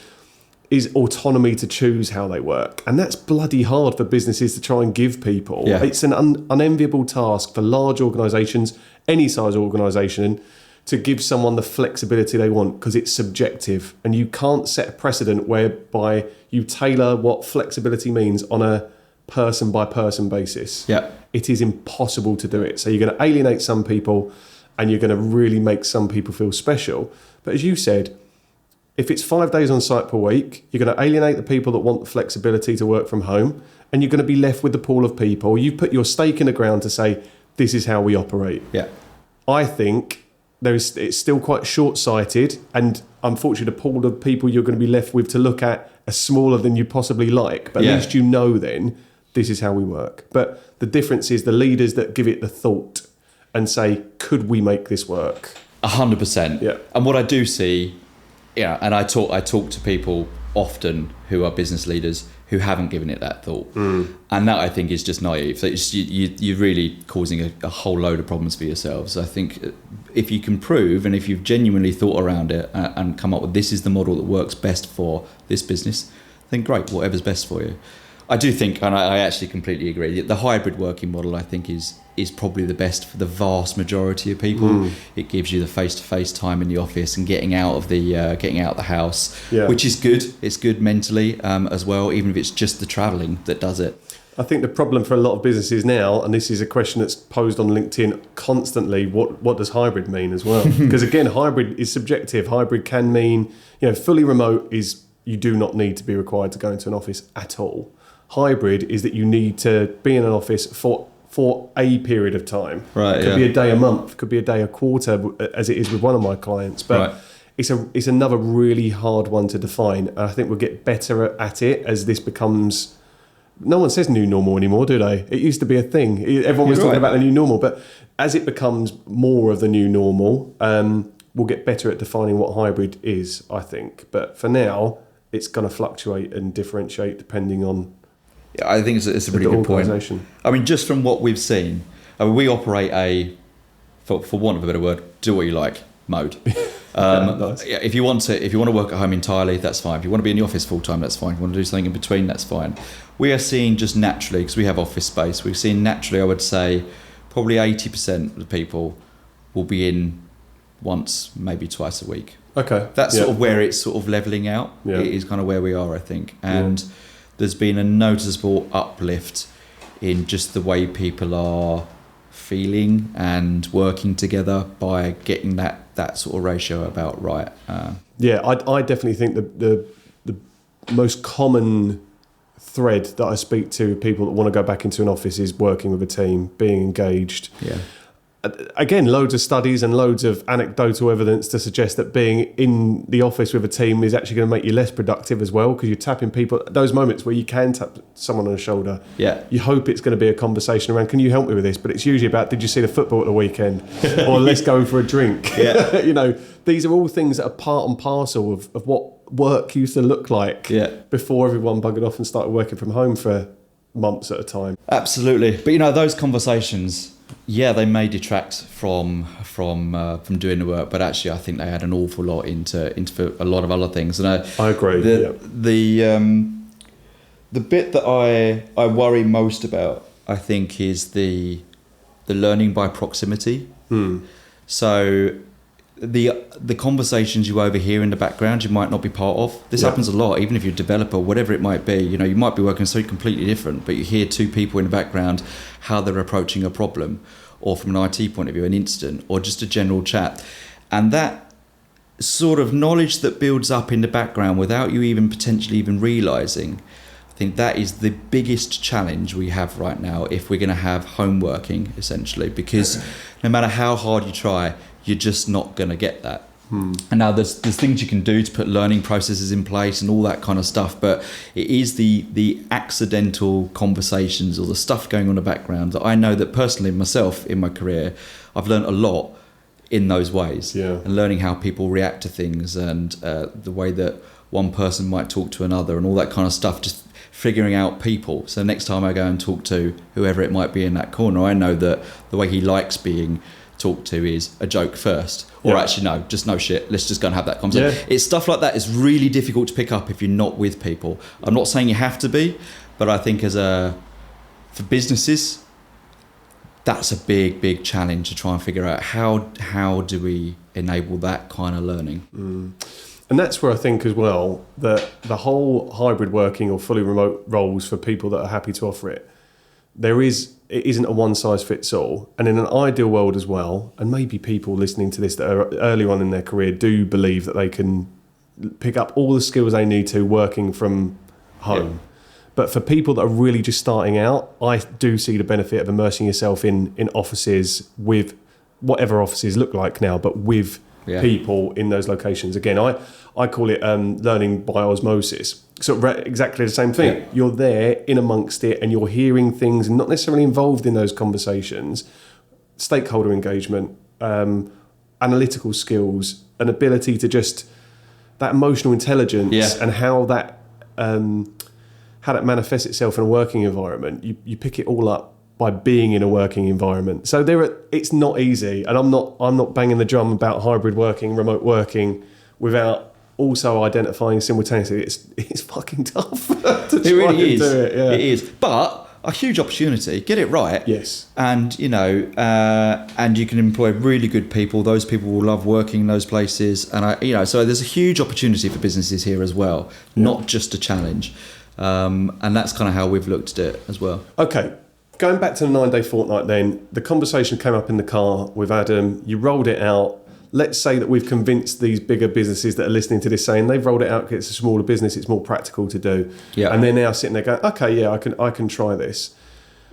is autonomy to choose how they work. And that's bloody hard for businesses to try and give people. It's an unenviable task for large organisations, any size organisation, to give someone the flexibility they want, because it's subjective, and you can't set a precedent whereby you tailor what flexibility means on a person by person basis. It is impossible to do it. So you're going to alienate some people, and you're going to really make some people feel special. But as you said, if it's 5 days on site per week, you're going to alienate the people that want the flexibility to work from home, and you're going to be left with the pool of people. You've put your stake in the ground to say, this is how we operate. I think it's still quite short-sighted, and unfortunately the pool of people you're going to be left with to look at are smaller than you possibly like. But at least you know then, this is how we work. But the difference is the leaders that give it the thought and say, could we make this work? 100%. And what I do see, and I talk to people often who are business leaders who haven't given it that thought. And that, I think, is just naive. So you're really causing a whole load of problems for yourselves. I think if you can prove, and if you've genuinely thought around it and come up with, this is the model that works best for this business, then great, whatever's best for you. I do think, and I actually completely agree, the hybrid working model, I think, is probably the best for the vast majority of people. It gives you the face-to-face time in the office and getting out of the house, which is good. It's good mentally as well, even if it's just the travelling that does it. I think the problem for a lot of businesses now, and this is a question that's posed on LinkedIn constantly, what does hybrid mean as well? Because again, hybrid is subjective. Hybrid can mean, fully remote is you do not need to be required to go into an office at all. Hybrid is that you need to be in an office for a period of time. It could be a day a month, could be a day a quarter, as it is with one of my clients. But it's another really hard one to define. And I think we'll get better at it as this becomes no one says new normal anymore, do they? It used to be a thing. Everyone was talking about the new normal, but as it becomes more of the new normal, we'll get better at defining what hybrid is, I think. But for now, it's going to fluctuate and differentiate depending on. Yeah, I think it's a really good point. I mean, just from what we've seen, we operate for want of a better word, do what you like mode. Nice. If you want to work at home entirely, that's fine. If you want to be in the office full time, that's fine. If you want to do something in between, that's fine. We are seeing just naturally, because we have office space, we're seeing naturally, I would say, probably 80% of the people will be in once, maybe twice a week. Okay. That's sort of where it's sort of levelling out. Yeah. It is kind of where we are, I think. And there's been a noticeable uplift in just the way people are feeling and working together by getting that sort of ratio about right. I definitely think the most common thread that I speak to people that want to go back into an office is working with a team, being engaged. Yeah. Again, loads of studies and loads of anecdotal evidence to suggest that being in the office with a team is actually going to make you less productive as well, because you're tapping people. Those moments where you can tap someone on the shoulder, you hope it's going to be a conversation around, can you help me with this? But it's usually about, did you see the football at the weekend? Or let's go for a drink. Yeah. You know, these are all things that are part and parcel of what work used to look like before everyone buggered off and started working from home for months at a time. Absolutely. But, you know, those conversations, they may detract from doing the work, but actually I think they add an awful lot into a lot of other things. And I agree. The bit that I worry most about, I think, is the learning by proximity. So the conversations you overhear in the background, you might not be part of. This happens a lot, even if you're a developer, whatever it might be. You know, you might be working so completely different, but you hear two people in the background, how they're approaching a problem, or from an IT point of view, an incident, or just a general chat. And that sort of knowledge that builds up in the background without you even potentially even realising, I think that is the biggest challenge we have right now if we're going to have home working, essentially, because no matter how hard you try, you're just not going to get that. And now there's things you can do to put learning processes in place and all that kind of stuff, but it is the accidental conversations or the stuff going on in the background that I know that personally myself in my career, I've learned a lot in those ways. And learning how people react to things and the way that one person might talk to another and all that kind of stuff, just figuring out people. So next time I go and talk to whoever it might be in that corner, I know that the way he likes being talked to is a joke first, or actually no, just no shit, let's just go and have that conversation. It's stuff like that is really difficult to pick up if you're not with people. I'm not saying you have to be, but I think for businesses, that's a big challenge to try and figure out how do we enable that kind of learning. And that's where I think as well that the whole hybrid working or fully remote roles for people that are happy to offer it, it isn't a one size fits all. And in an ideal world as well, and maybe people listening to this that are early on in their career do believe that they can pick up all the skills they need to working from home. But for people that are really just starting out, I do see the benefit of immersing yourself in offices with whatever offices look like now, but with people in those locations. Again, I call it learning by osmosis. So exactly the same thing. You're there in amongst it and you're hearing things and not necessarily involved in those conversations. Stakeholder engagement, analytical skills, an ability to just that emotional intelligence and how that manifests itself in a working environment. You pick it all up by being in a working environment. So it's not easy, and I'm not banging the drum about hybrid working, remote working, without also identifying simultaneously it's fucking tough to try and do it. It is, but a huge opportunity. Get it right. Yes. And and you can employ really good people. Those people will love working in those places, and so there's a huge opportunity for businesses here as well, not just a challenge. And that's kind of how we've looked at it as well. Okay. Going back to the 9-day fortnight then, the conversation came up in the car with Adam, you rolled it out. Let's say that we've convinced these bigger businesses that are listening to this saying they've rolled it out because it's a smaller business, it's more practical to do. And they're now sitting there going, okay, I can try this.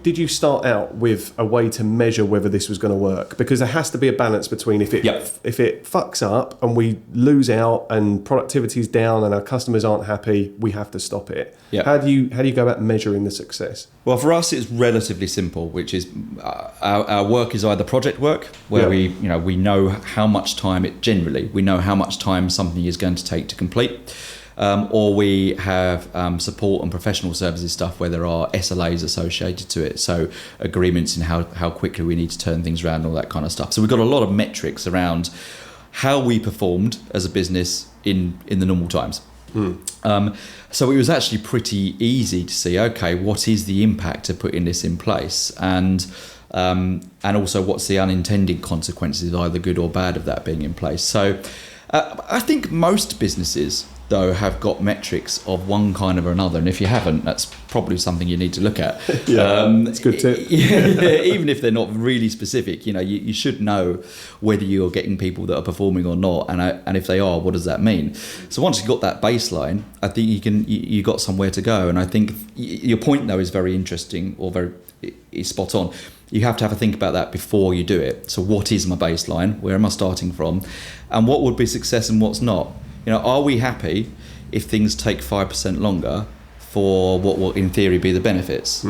Did you start out with a way to measure whether this was going to work? Because there has to be a balance between if it fucks up and we lose out and productivity's down and our customers aren't happy, we have to stop it. Yep. How do you go about measuring the success? Well, for us, it's relatively simple, which is our work is either project work, where we know how much time we know how much time something is going to take to complete. Or we have support and professional services stuff where there are SLAs associated to it, so agreements in how quickly we need to turn things around and all that kind of stuff. So we've got a lot of metrics around how we performed as a business in the normal times. So it was actually pretty easy to see, okay, what is the impact of putting this in place, and also what's the unintended consequences, either good or bad, of that being in place. So I think most businesses, though, have got metrics of one kind or another, and if you haven't, that's probably something you need to look at. That's a good tip. Even if they're not really specific, you should know whether you're getting people that are performing or not, and if they are, what does that mean? So once you've got that baseline, I think you got somewhere to go. And I think your point, though, is very interesting, or is spot on. You have to have a think about that before you do it. So what is my baseline? Where am I starting from? And what would be success and what's not? Are we happy if things take 5% longer for what will in theory be the benefits?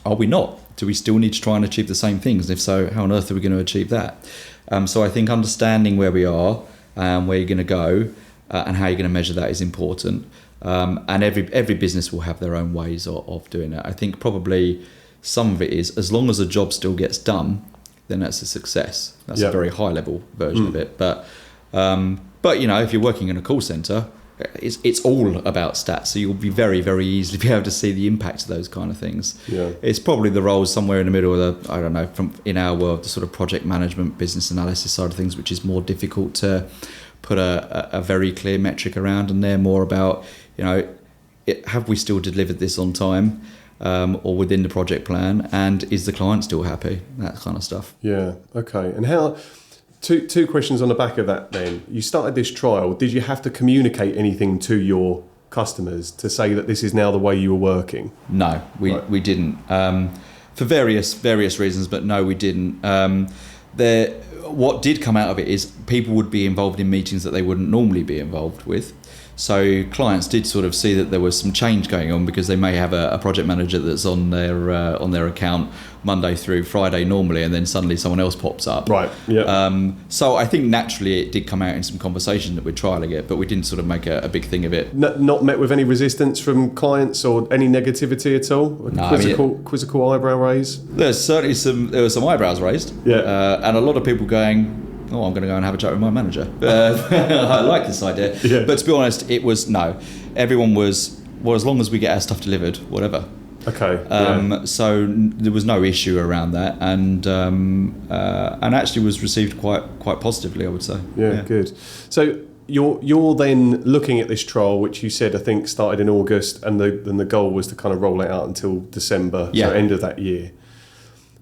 Are we not? Do we still need to try and achieve the same things? And if so, how on earth are we going to achieve that? So I think understanding where we are, where you're going to go, and how you're going to measure that is important. And every business will have their own ways of doing it. I think probably some of it is, as long as the job still gets done, then that's a success. That's a very high level version of it. But if you're working in a call centre, it's all about stats. So you'll be very, very easily be able to see the impact of those kind of things. Yeah. It's probably the roles somewhere in the middle of the, I don't know, in our world, the sort of project management, business analysis side of things, which is more difficult to put a very clear metric around. And they're more about, have we still delivered this on time? Or within the project plan, and is the client still happy? That kind of stuff. Yeah. Okay. And how? Two questions on the back of that. Then you started this trial. Did you have to communicate anything to your customers to say that this is now the way you were working? No, we didn't. For various reasons, but no, we didn't. What did come out of it is people would be involved in meetings that they wouldn't normally be involved with. So clients did sort of see that there was some change going on, because they may have a project manager that's on their account Monday through Friday normally, and then suddenly someone else pops up. Right. Yeah. So I think naturally it did come out in some conversation that we're trialing it, but we didn't sort of make a big thing of it. Not met with any resistance from clients or any negativity at all? Quizzical eyebrow raise? There's certainly there were some eyebrows raised. Yeah. And a lot of people going, oh, I'm going to go and have a chat with my manager. I like this idea. Yeah. But to be honest, it was no. Everyone was, well, as long as we get our stuff delivered, whatever. Okay. So there was no issue around that, and actually was received quite positively, I would say. Yeah. Good. So you're then looking at this trial, which you said I think started in August, and the goal was to kind of roll it out until December, so end of that year.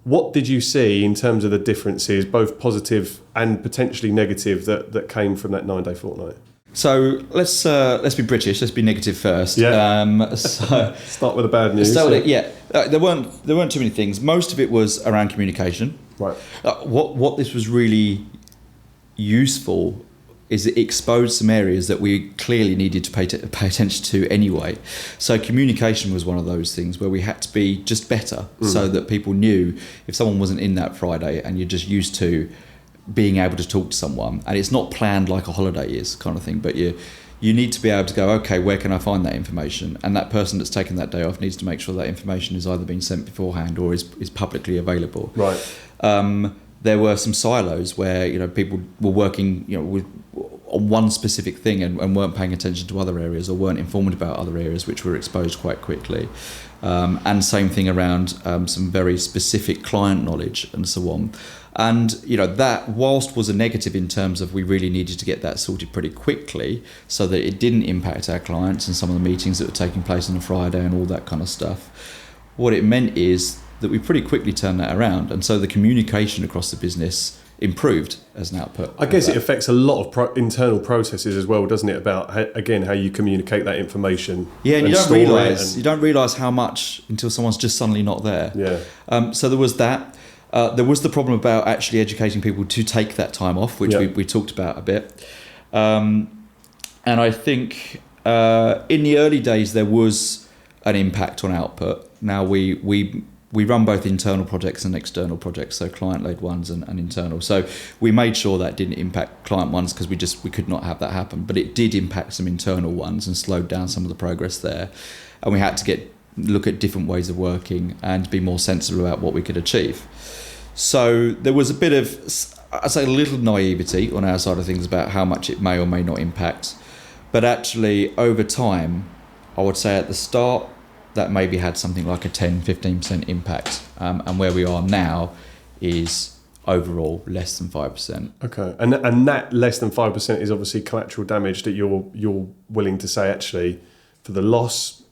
What did you see in terms of the differences, both positive and potentially negative, that came from that 9-day fortnight? So let's be British. Let's be negative first. Yeah. So start with the bad news. There weren't too many things. Most of it was around communication. Right. What this was really useful is it exposed some areas that we clearly needed to pay attention to anyway. So communication was one of those things where we had to be just better, so that people knew if someone wasn't in that Friday, and you're just used to being able to talk to someone, and it's not planned like a holiday is kind of thing, but you need to be able to go, okay, where can I find that information? And that person that's taken that day off needs to make sure that information is either been sent beforehand or is publicly available. Right. There were some silos where people were working on one specific thing and weren't paying attention to other areas, or weren't informed about other areas, which were exposed quite quickly. And same thing around some very specific client knowledge and so on. And that, whilst was a negative in terms of we really needed to get that sorted pretty quickly so that it didn't impact our clients and some of the meetings that were taking place on a Friday and all that kind of stuff, what it meant is that we pretty quickly turned that around. And so the communication across the business improved as an output. I guess it affects a lot of internal processes as well, doesn't it? About how you communicate that information. Yeah, and you don't realise how much until someone's just suddenly not there. Yeah. So there was that. There was the problem about actually educating people to take that time off, which we talked about a bit. And I think in the early days there was an impact on output. Now we run both internal projects and external projects, so client-led ones and internal. So we made sure that didn't impact client ones because we could not have that happen. But it did impact some internal ones and slowed down some of the progress there. And we had to look at different ways of working and be more sensible about what we could achieve. So there was a bit of, I'd say, a little naivety on our side of things about how much it may or may not impact. But actually, over time, I would say at the start, that maybe had something like a 10-15% impact. And where we are now is overall less than 5%. Okay, and that less than 5% is obviously collateral damage that you're willing to say, actually, for the loss,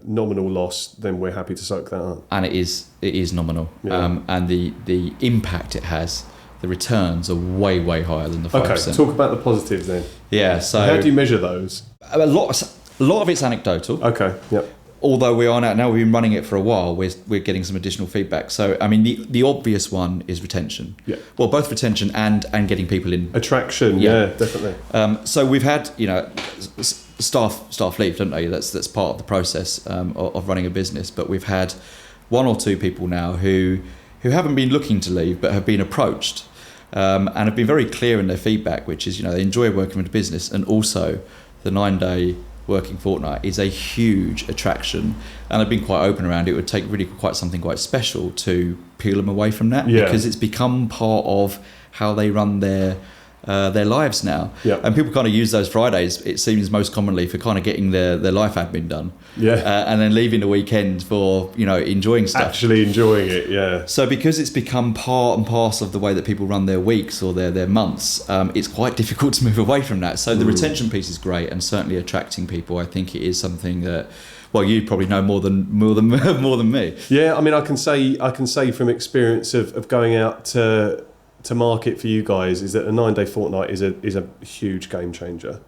nominal loss, then we're happy to soak that up. And it is nominal. Yeah. And the impact it has, the returns are way, way higher than the 5%. Okay, talk about the positives then. Yeah, so how do you measure those? A lot of it's anecdotal. Okay, yep. Although we are now we've been running it for a while, we're getting some additional feedback. So, I mean, the obvious one is retention. Yeah. Well, both retention and getting people in. Attraction, yeah definitely. So we've had, staff leave, don't they? That's part of the process of running a business. But we've had one or two people now who haven't been looking to leave, but have been approached and have been very clear in their feedback, which is, they enjoy working with the business, and also the 9-day working fortnight is a huge attraction, and I've been quite open around it. It would take really quite something quite special to peel them away from that, because it's become part of how they run their lives now. And people kind of use those Fridays, it seems, most commonly for kind of getting their life admin done, and then leaving the weekend for enjoying stuff, actually enjoying it. So because it's become part and parcel of the way that people run their weeks or their months, it's quite difficult to move away from that. So the retention piece is great, and certainly attracting people, I think it is something that, well, you probably know more than me. Yeah, I mean, I can say from experience of going out to market for you guys, is that a 9-day fortnight is a huge game changer.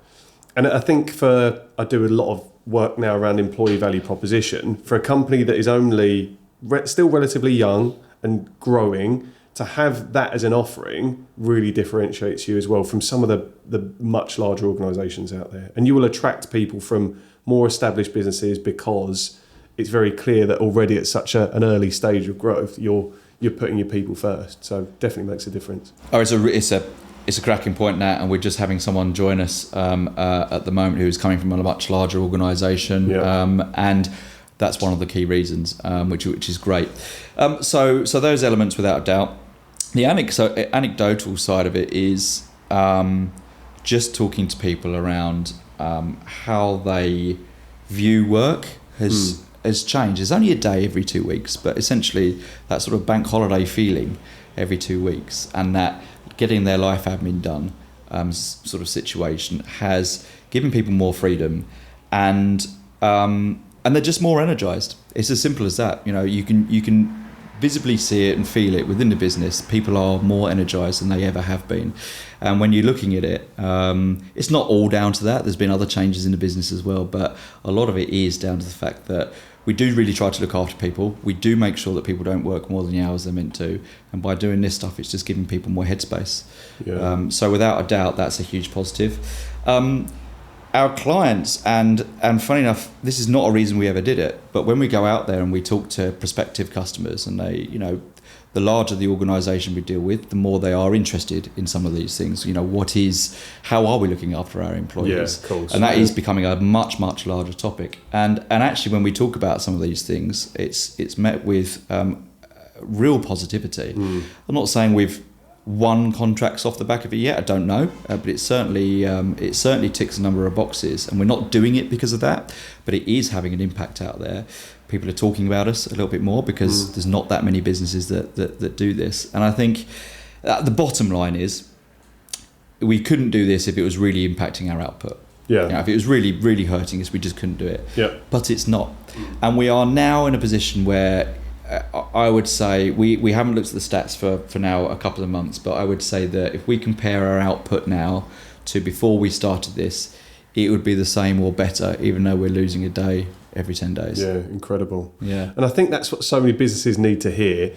And I think I do a lot of work now around employee value proposition for a company that is only still relatively young and growing. To have that as an offering really differentiates you as well from some of the much larger organisations out there. And you will attract people from more established businesses because it's very clear that already at such an early stage of growth, you're putting your people first. So definitely makes a difference. Oh, it's a cracking point, Nat, and we're just having someone join us at the moment who's coming from a much larger organisation, and that's one of the key reasons, which is great. So those elements, without a doubt. The anecdotal side of it is just talking to people around how they view work has changed. There's only a day every 2 weeks, but essentially that sort of bank holiday feeling every 2 weeks, and that getting their life admin done sort of situation has given people more freedom, and they're just more energized. It's as simple as that. You can visibly see it and feel it within the business. People are more energized than they ever have been. And when you're looking at it, it's not all down to that. There's been other changes in the business as well, but a lot of it is down to the fact that we do really try to look after people. We do make sure that people don't work more than the hours they're meant to. And by doing this stuff, it's just giving people more headspace. So without a doubt, that's a huge positive. Our clients, and funny enough, this is not a reason we ever did it, but when we go out there and we talk to prospective customers, and they, the larger the organisation we deal with, the more they are interested in some of these things. How are we looking after our employees? Yeah, of course. And that is becoming a much, much larger topic. And actually, when we talk about some of these things, it's met with real positivity. I'm not saying we've won contracts off the back of it yet. I don't know, but it certainly ticks a number of boxes, and we're not doing it because of that, but it is having an impact out there. People are talking about us a little bit more because there's not that many businesses that do this. And I think the bottom line is we couldn't do this if it was really impacting our output. If it was really, really hurting us, we just couldn't do it. But it's not. And we are now in a position where I would say we haven't looked at the stats for now a couple of months, but I would say that if we compare our output now to before we started this, it would be the same or better, even though we're losing a day every 10 days. Yeah, incredible. Yeah. And I think that's what so many businesses need to hear.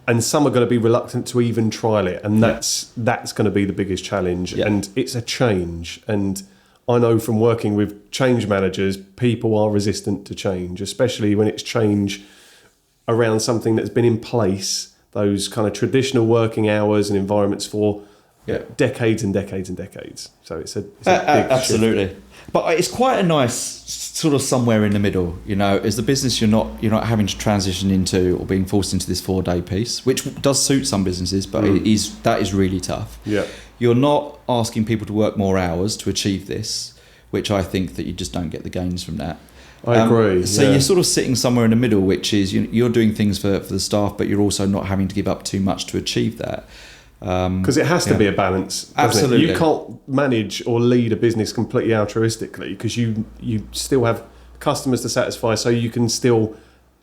And some are going to be reluctant to even trial it. And that's going to be the biggest challenge. Yeah. And it's a change. And I know from working with change managers, people are resistant to change, especially when it's change around something that's been in place, those kind of traditional working hours and environments for decades and decades and decades. So it's a big absolutely shift. But it's quite a nice sort of somewhere in the middle, as the business you're not having to transition into or being forced into this 4-day piece, which does suit some businesses, but that is really tough. Yeah. You're not asking people to work more hours to achieve this, which I think that you just don't get the gains from that. I agree. So you're sort of sitting somewhere in the middle, which is you're doing things for the staff, but you're also not having to give up too much to achieve that. Because it has to be a balance. Absolutely. You can't manage or lead a business completely altruistically, because you still have customers to satisfy, so you can still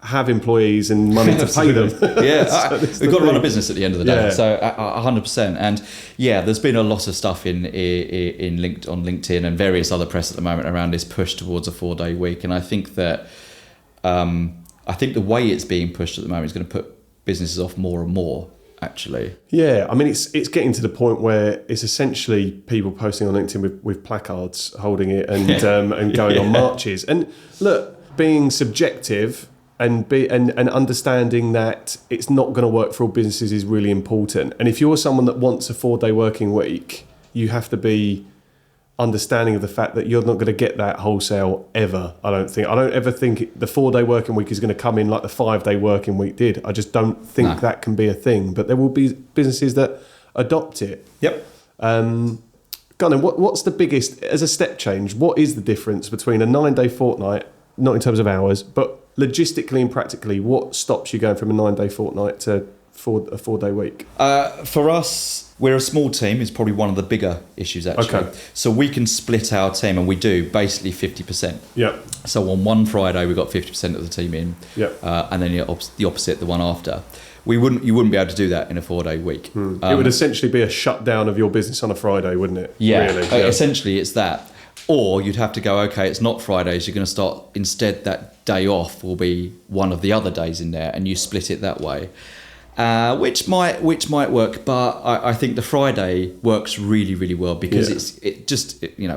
have employees and money to pay them. Yeah, we've got to run a business at the end of the day. So 100%. And there's been a lot of stuff on LinkedIn and various other press at the moment around this push towards a 4-day week. And I think that the way it's being pushed at the moment is going to put businesses off more and more. Actually, yeah, I mean it's getting to the point where it's essentially people posting on LinkedIn with placards holding it and and going on marches. And look, being subjective and understanding that it's not going to work for all businesses is really important. And if you're someone that wants a 4-day working week, you have to be understanding of the fact that you're not going to get that wholesale ever. I don't ever think the 4-day working week is going to come in like the 5-day working week did. I just don't think that can be a thing. But there will be businesses that adopt it. Yep. Gunnar, what's the biggest, as a step change, what is the difference between a 9-day fortnight, not in terms of hours, but logistically and practically, what stops you going from a 9-day fortnight to a 4-day week? For us, we're a small team. It's probably one of the bigger issues, actually. Okay. So we can split our team, and we do basically 50%. Yeah. So on one Friday, we've got 50% of the team in. Yeah. And then the opposite, the one after. You wouldn't be able to do that in a 4-day week. It would essentially be a shutdown of your business on a Friday, wouldn't it? Yeah. Really? Essentially, it's that. Or you'd have to go, okay, it's not Fridays. You're going to start, instead, that day off will be one of the other days in there, and you split it that way. Which might work, but I think the Friday works really, really well because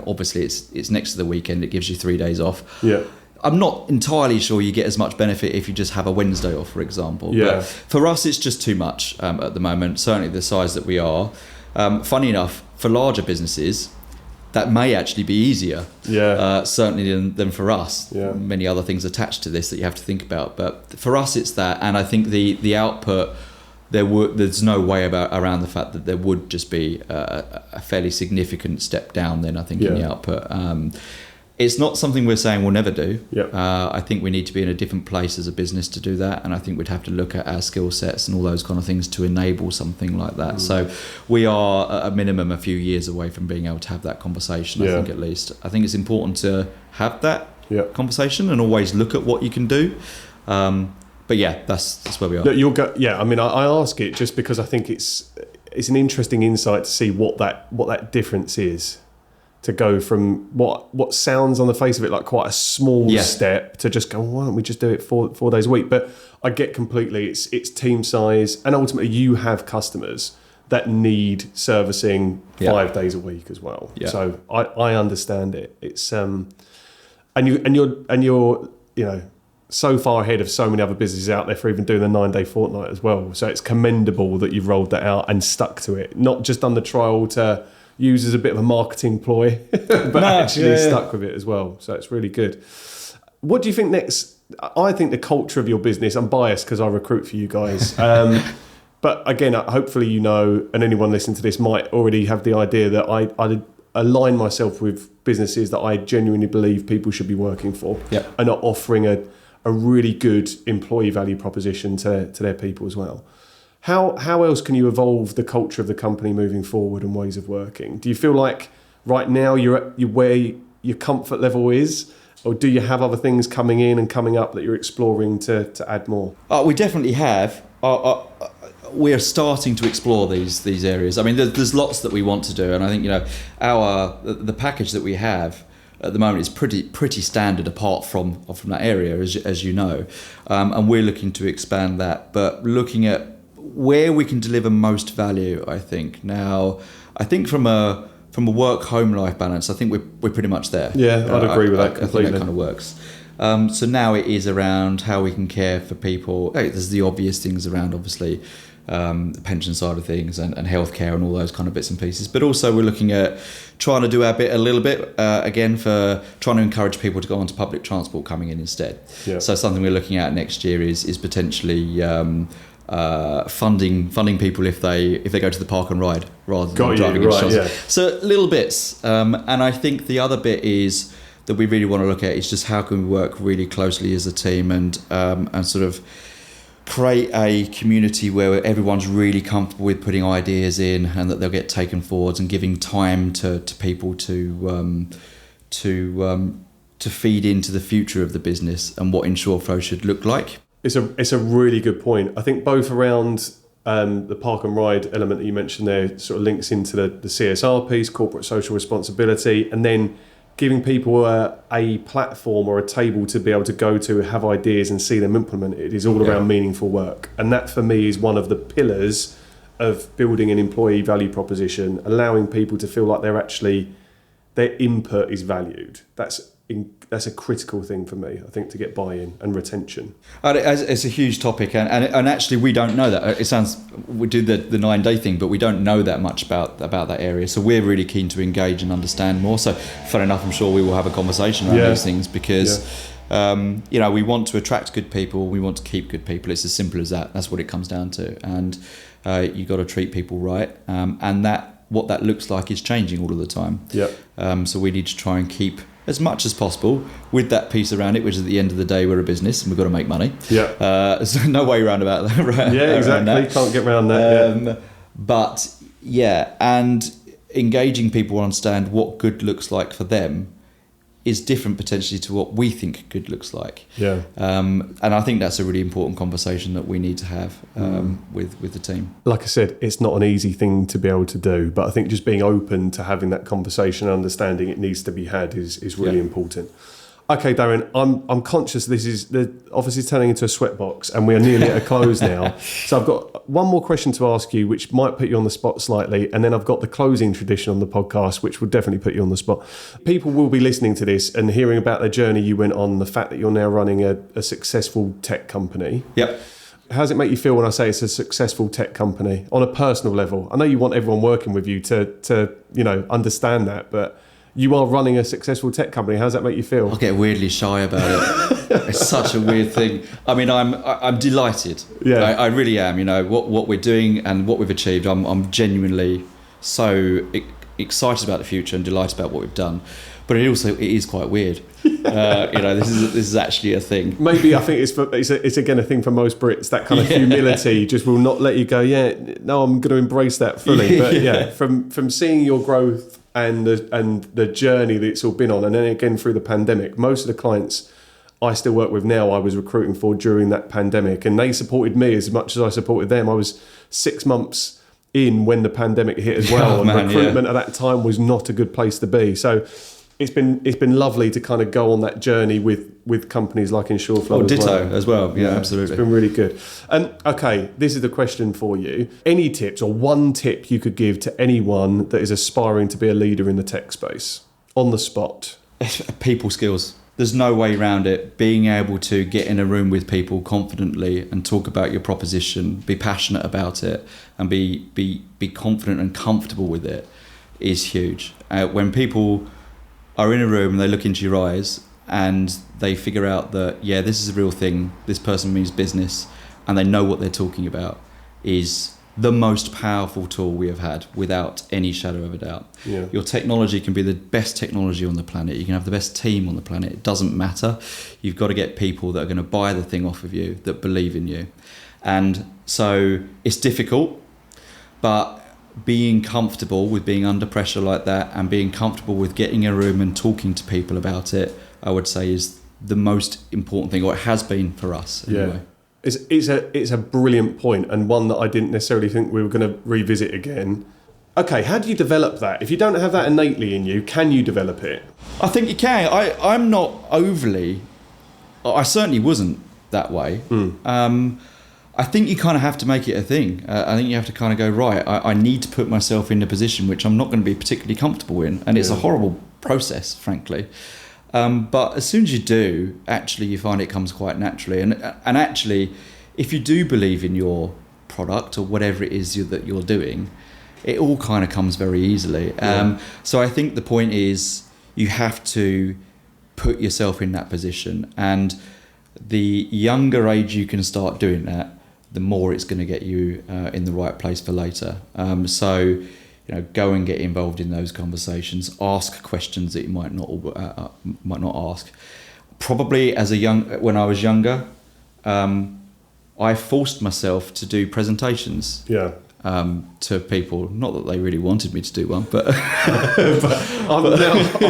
obviously it's next to the weekend. It gives you 3 days off. Yeah. I'm not entirely sure you get as much benefit if you just have a Wednesday off, for example. Yeah. But for us, it's just too much at the moment. Certainly the size that we are. Funny enough, for larger businesses, that may actually be easier. Yeah. Certainly than for us. Yeah. Many other things attached to this that you have to think about. But for us, it's that, and I think the output. There's no way around the fact that there would just be a fairly significant step down then, I think, in the output. It's not something we're saying we'll never do. Yeah. I think we need to be in a different place as a business to do that, and I think we'd have to look at our skill sets and all those kind of things to enable something like that. So we are at a minimum a few years away from being able to have that conversation, I think, at least. I think it's important to have that conversation and always look at what you can do. But yeah, that's where we are. Look, I mean, I ask it just because I think it's an interesting insight to see what that difference is. To go from what sounds on the face of it like quite a small step to just go, why don't we just do it 4 days a week? But I get completely, it's team size, and ultimately you have customers that need servicing 5 days a week as well. Yeah. So I understand it. It's and you're so far ahead of so many other businesses out there for even doing the 9-day fortnight as well. So it's commendable that you've rolled that out and stuck to it, not just done the trial to use as a bit of a marketing ploy, but actually stuck with it as well. So it's really good. What do you think next? I think the culture of your business, I'm biased because I recruit for you guys. But again, hopefully and anyone listening to this might already have the idea that I align myself with businesses that I genuinely believe people should be working for and are offering a really good employee value proposition to their people as well. How else can you evolve the culture of the company moving forward and ways of working? Do you feel like right now you're where your comfort level is, Or do you have other things coming in and coming up that you're exploring to add more? We definitely have. We're starting to explore these areas. I mean, there's lots that we want to do, and I think the package that we have at the moment is pretty standard apart from that area, as you know, and we're looking to expand that, but looking at where we can deliver most value. I think from a work-home life balance, I think we're pretty much there. Yeah, I'd agree with that completely. I think that kind of works. So now it is around how we can care for people. There's the obvious things around, obviously, the pension side of things and healthcare and all those kind of bits and pieces. But also we're looking at trying to do our bit a little bit, again, for trying to encourage people to go onto public transport coming in instead. Yeah. So something we're looking at next year is potentially funding people if they go to the park and ride rather than driving into shops. Yeah. So little bits. And I think the other bit is that we really want to look at is just how can we work really closely as a team and sort of create a community where everyone's really comfortable with putting ideas in and that they'll get taken forwards, and giving time to people to feed into the future of the business and what Insureflow should look like. It's a really good point. I think both around the park and ride element that you mentioned there sort of links into the CSR piece, corporate social responsibility, and then giving people a platform or a table to be able to go to, have ideas and see them implemented is all around meaningful work. And that for me is one of the pillars of building an employee value proposition, allowing people to feel like their input is valued. That's a critical thing for me, I think, to get buy-in and retention. It's a huge topic, and actually we don't know that. It sounds, we do the 9-day thing, but we don't know that much about that area. So we're really keen to engage and understand more. So fair enough, I'm sure we will have a conversation around those things because we want to attract good people, we want to keep good people. It's as simple as that. That's what it comes down to. And you've got to treat people right, and what that looks like is changing all of the time. So we need to try and keep as much as possible with that piece around it, which at the end of the day, we're a business and we've got to make money. So no way around about that. Exactly. Can't get around that. But and engaging people to understand what good looks like for them is different potentially to what we think good looks like. And I think that's a really important conversation that we need to have with the team. Like I said, it's not an easy thing to be able to do, but I think just being open to having that conversation and understanding it needs to be had is really important. Okay, Darren, I'm conscious this is obviously turning into a sweatbox and we are nearly at a close now. So I've got one more question to ask you, which might put you on the spot slightly. And then I've got the closing tradition on the podcast, which will definitely put you on the spot. People will be listening to this and hearing about the journey you went on, the fact that you're now running a successful tech company. How does it make you feel when I say it's a successful tech company on a personal level? I know you want everyone working with you to understand that, but you are running a successful tech company. How does that make you feel? I get weirdly shy about it. It's such a weird thing. I mean, I'm delighted. I really am. What we're doing and what we've achieved. I'm genuinely so excited about the future and delighted about what we've done. But it is quite weird. This is actually a thing. Maybe I think it's again a thing for most Brits. That kind of humility just will not let you go. No, I'm going to embrace that fully. But from seeing your growth and the journey that it's all been on, and then again through the pandemic, most of the clients I still work with now, I was recruiting for during that pandemic, and they supported me as much as I supported them. I was 6 months in when the pandemic hit as well, and recruitment at that time was not a good place to be. So it's been lovely to kind of go on that journey with companies like Insureflow. Ditto as well. Yeah, absolutely. It's been really good. And okay, this is the question for you. Any tips or one tip you could give to anyone that is aspiring to be a leader in the tech space on the spot? People skills. There's no way around it. Being able to get in a room with people confidently and talk about your proposition, be passionate about it, and be confident and comfortable with it is huge. When people are in a room and they look into your eyes and they figure out that, this is a real thing, this person means business, and they know what they're talking about, is the most powerful tool we have had, without any shadow of a doubt. Your technology can be the best technology on the planet. You can have the best team on the planet. It doesn't matter. You've got to get people that are going to buy the thing off of you, that believe in you. And so it's difficult, but being comfortable with being under pressure like that, and being comfortable with getting in a room and talking to people about it I would say is the most important thing, or it has been for us anyway. It's a brilliant point, and one that I didn't necessarily think we were going to revisit again. Okay, how do you develop that? If you don't have that innately in you, can you develop it? I think you can. I'm not overly... I certainly wasn't that way. I think you kind of have to make it a thing. I think you have to kind of go, right, I need to put myself in a position which I'm not going to be particularly comfortable in. And it's a horrible process, frankly. But as soon as you do, actually, you find it comes quite naturally. And actually, if you do believe in your product or whatever it is that you're doing, it all kind of comes very easily. So I think the point is you have to put yourself in that position. And the younger age you can start doing that, the more it's going to get you in the right place for later. So, go and get involved in those conversations. Ask questions that you might not ask. Probably when I was younger, I forced myself to do presentations. To people. Not that they really wanted me to do one, but I've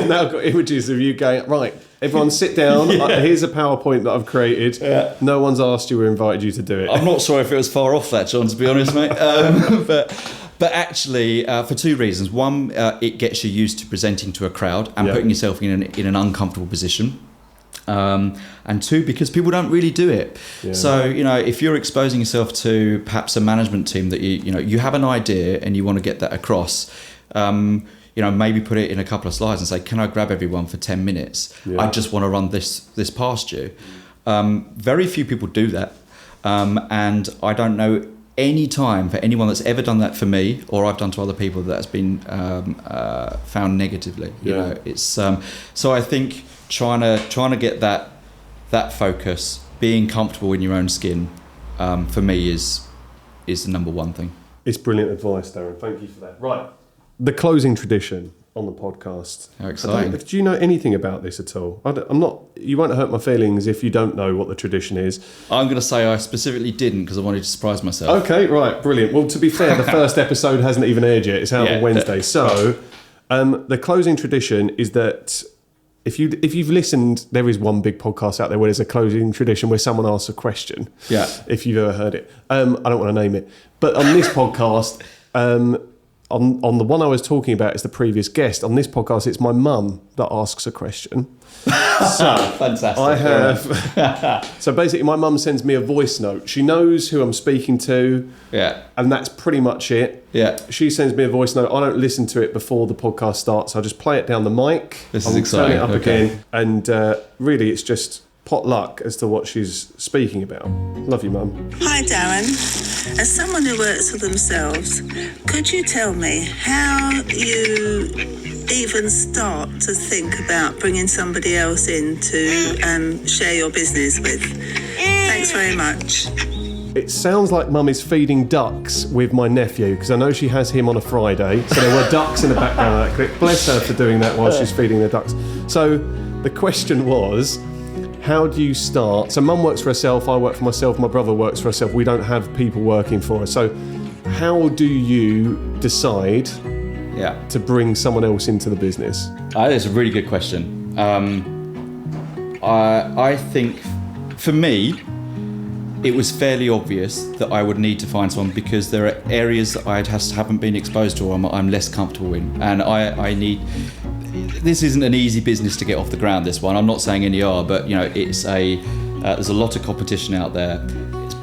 now got images of you going, right, everyone sit down. Here's a PowerPoint that I've created. No one's asked you or invited you to do it. I'm not sure if it was far off that, John, to be honest, mate. But actually, for two reasons. One, it gets you used to presenting to a crowd and putting yourself in an uncomfortable position. And two, because people don't really do it. So, if you're exposing yourself to perhaps a management team that you have an idea and you want to get that across, maybe put it in a couple of slides and say, can I grab everyone for 10 minutes? I just want to run this past you. Very few people do that. And I don't know any time for anyone that's ever done that for me, or I've done to other people, that's been found negatively. It's so I think trying to get that focus, being comfortable in your own skin, for me is the number one thing. It's brilliant advice, Darren. Thank you for that. Right, the closing tradition on the podcast. How exciting! Do you know anything about this at all? I'm not. You won't hurt my feelings if you don't know what the tradition is. I'm going to say I specifically didn't because I wanted to surprise myself. Okay, right, brilliant. Well, to be fair, the first episode hasn't even aired yet. It's out on Wednesday. So, the closing tradition is that if you've listened, there is one big podcast out there where there's a closing tradition where someone asks a question. If you've ever heard it, I don't want to name it, but on this podcast. On the one I was talking about is the previous guest. On this podcast, it's my mum that asks a question. So fantastic. I have. So basically, my mum sends me a voice note. She knows who I'm speaking to. And that's pretty much it. She sends me a voice note. I don't listen to it before the podcast starts. I just play it down the mic. This is exciting. Turn it up again, and really, it's just pot luck as to what she's speaking about. Love you, Mum. Hi, Darren. As someone who works for themselves, could you tell me how you even start to think about bringing somebody else in to share your business with? Thanks very much. It sounds like Mum is feeding ducks with my nephew, because I know she has him on a Friday, so there were ducks in the background of that clip. Bless her for doing that while she's feeding the ducks. So the question was, how do you start? So Mum works for herself, I work for myself, my brother works for herself. We don't have people working for us. So how do you decide to bring someone else into the business? That's a really good question. I think for me, it was fairly obvious that I would need to find someone because there are areas that I haven't been exposed to or I'm less comfortable in. And I need... This isn't an easy business to get off the ground, this one. I'm not saying any are, but it's there's a lot of competition out there. It's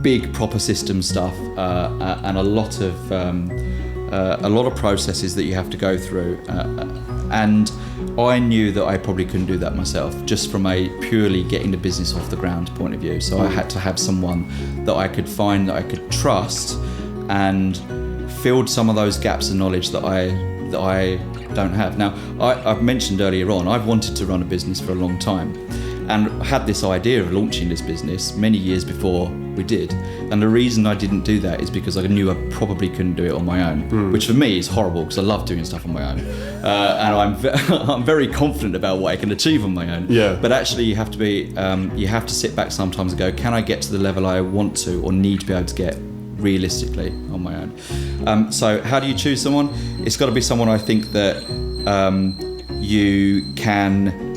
big proper system stuff and a lot of processes that you have to go through. And I knew that I probably couldn't do that myself, just from a purely getting the business off the ground point of view. So I had to have someone that I could find, that I could trust, and filled some of those gaps of knowledge that I don't have. Now, I've mentioned earlier on, I've wanted to run a business for a long time and had this idea of launching this business many years before we did. And the reason I didn't do that is because I knew I probably couldn't do it on my own, which for me is horrible because I love doing stuff on my own. And I'm very confident about what I can achieve on my own. But actually you have to sit back sometimes and go, can I get to the level I want to or need to be able to get realistically on my own? So how do you choose someone? It's got to be someone I think that you can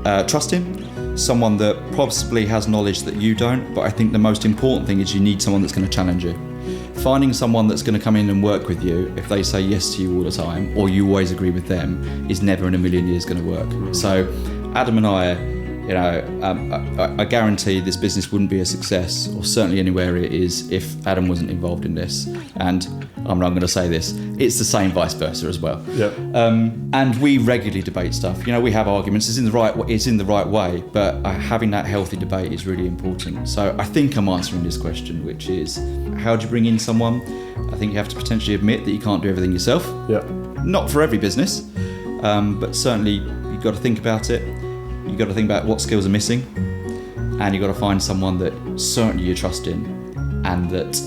trusting, someone that possibly has knowledge that you don't, but I think the most important thing is you need someone that's going to challenge you. Finding someone that's going to come in and work with you, if they say yes to you all the time, or you always agree with them, is never in a million years going to work. So Adam and I, I guarantee this business wouldn't be a success, or certainly anywhere it is, if Adam wasn't involved in this. And I'm not going to say this, it's the same vice versa as well. Yep. And we regularly debate stuff. We have arguments. It's in the right way, but having that healthy debate is really important. So I think I'm answering this question, which is, how do you bring in someone? I think you have to potentially admit that you can't do everything yourself. Yep. Not for every business, but certainly you've got to think about it. You've got to think about what skills are missing, and you've got to find someone that certainly you trust in and that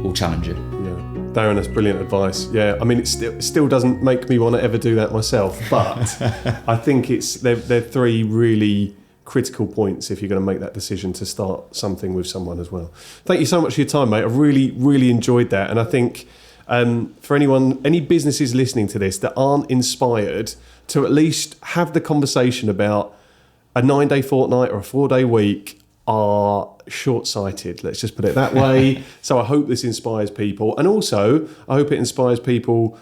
will challenge you. Yeah, Darren, that's brilliant advice. Yeah, I mean, it still doesn't make me want to ever do that myself, but I think they're three really critical points if you're going to make that decision to start something with someone as well. Thank you so much for your time, mate. I've really, really enjoyed that, and I think for any businesses listening to this that aren't inspired to at least have the conversation about a 9-day fortnight or a 4-day week are short-sighted. Let's just put it that way. So I hope this inspires people. And also, I hope it inspires people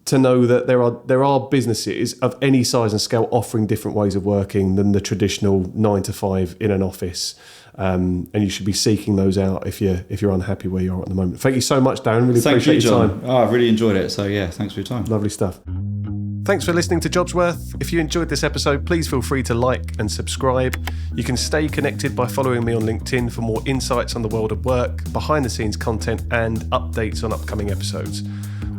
to know that there are businesses of any size and scale offering different ways of working than the traditional 9 to 5 in an office. And you should be seeking those out if you're unhappy where you are at the moment. Thank you so much, Darren. Really appreciate your time. Oh, I've really enjoyed it. So yeah, thanks for your time. Lovely stuff. Thanks for listening to Jobsworth. If you enjoyed this episode, please feel free to like and subscribe. You can stay connected by following me on LinkedIn for more insights on the world of work, behind the scenes content, and updates on upcoming episodes.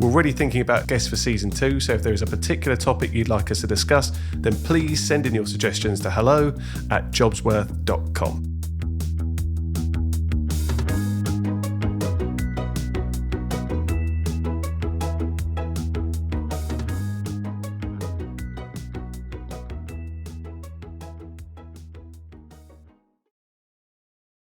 We're already thinking about guests for season 2, so if there is a particular topic you'd like us to discuss, then please send in your suggestions to hello@jobsworth.com.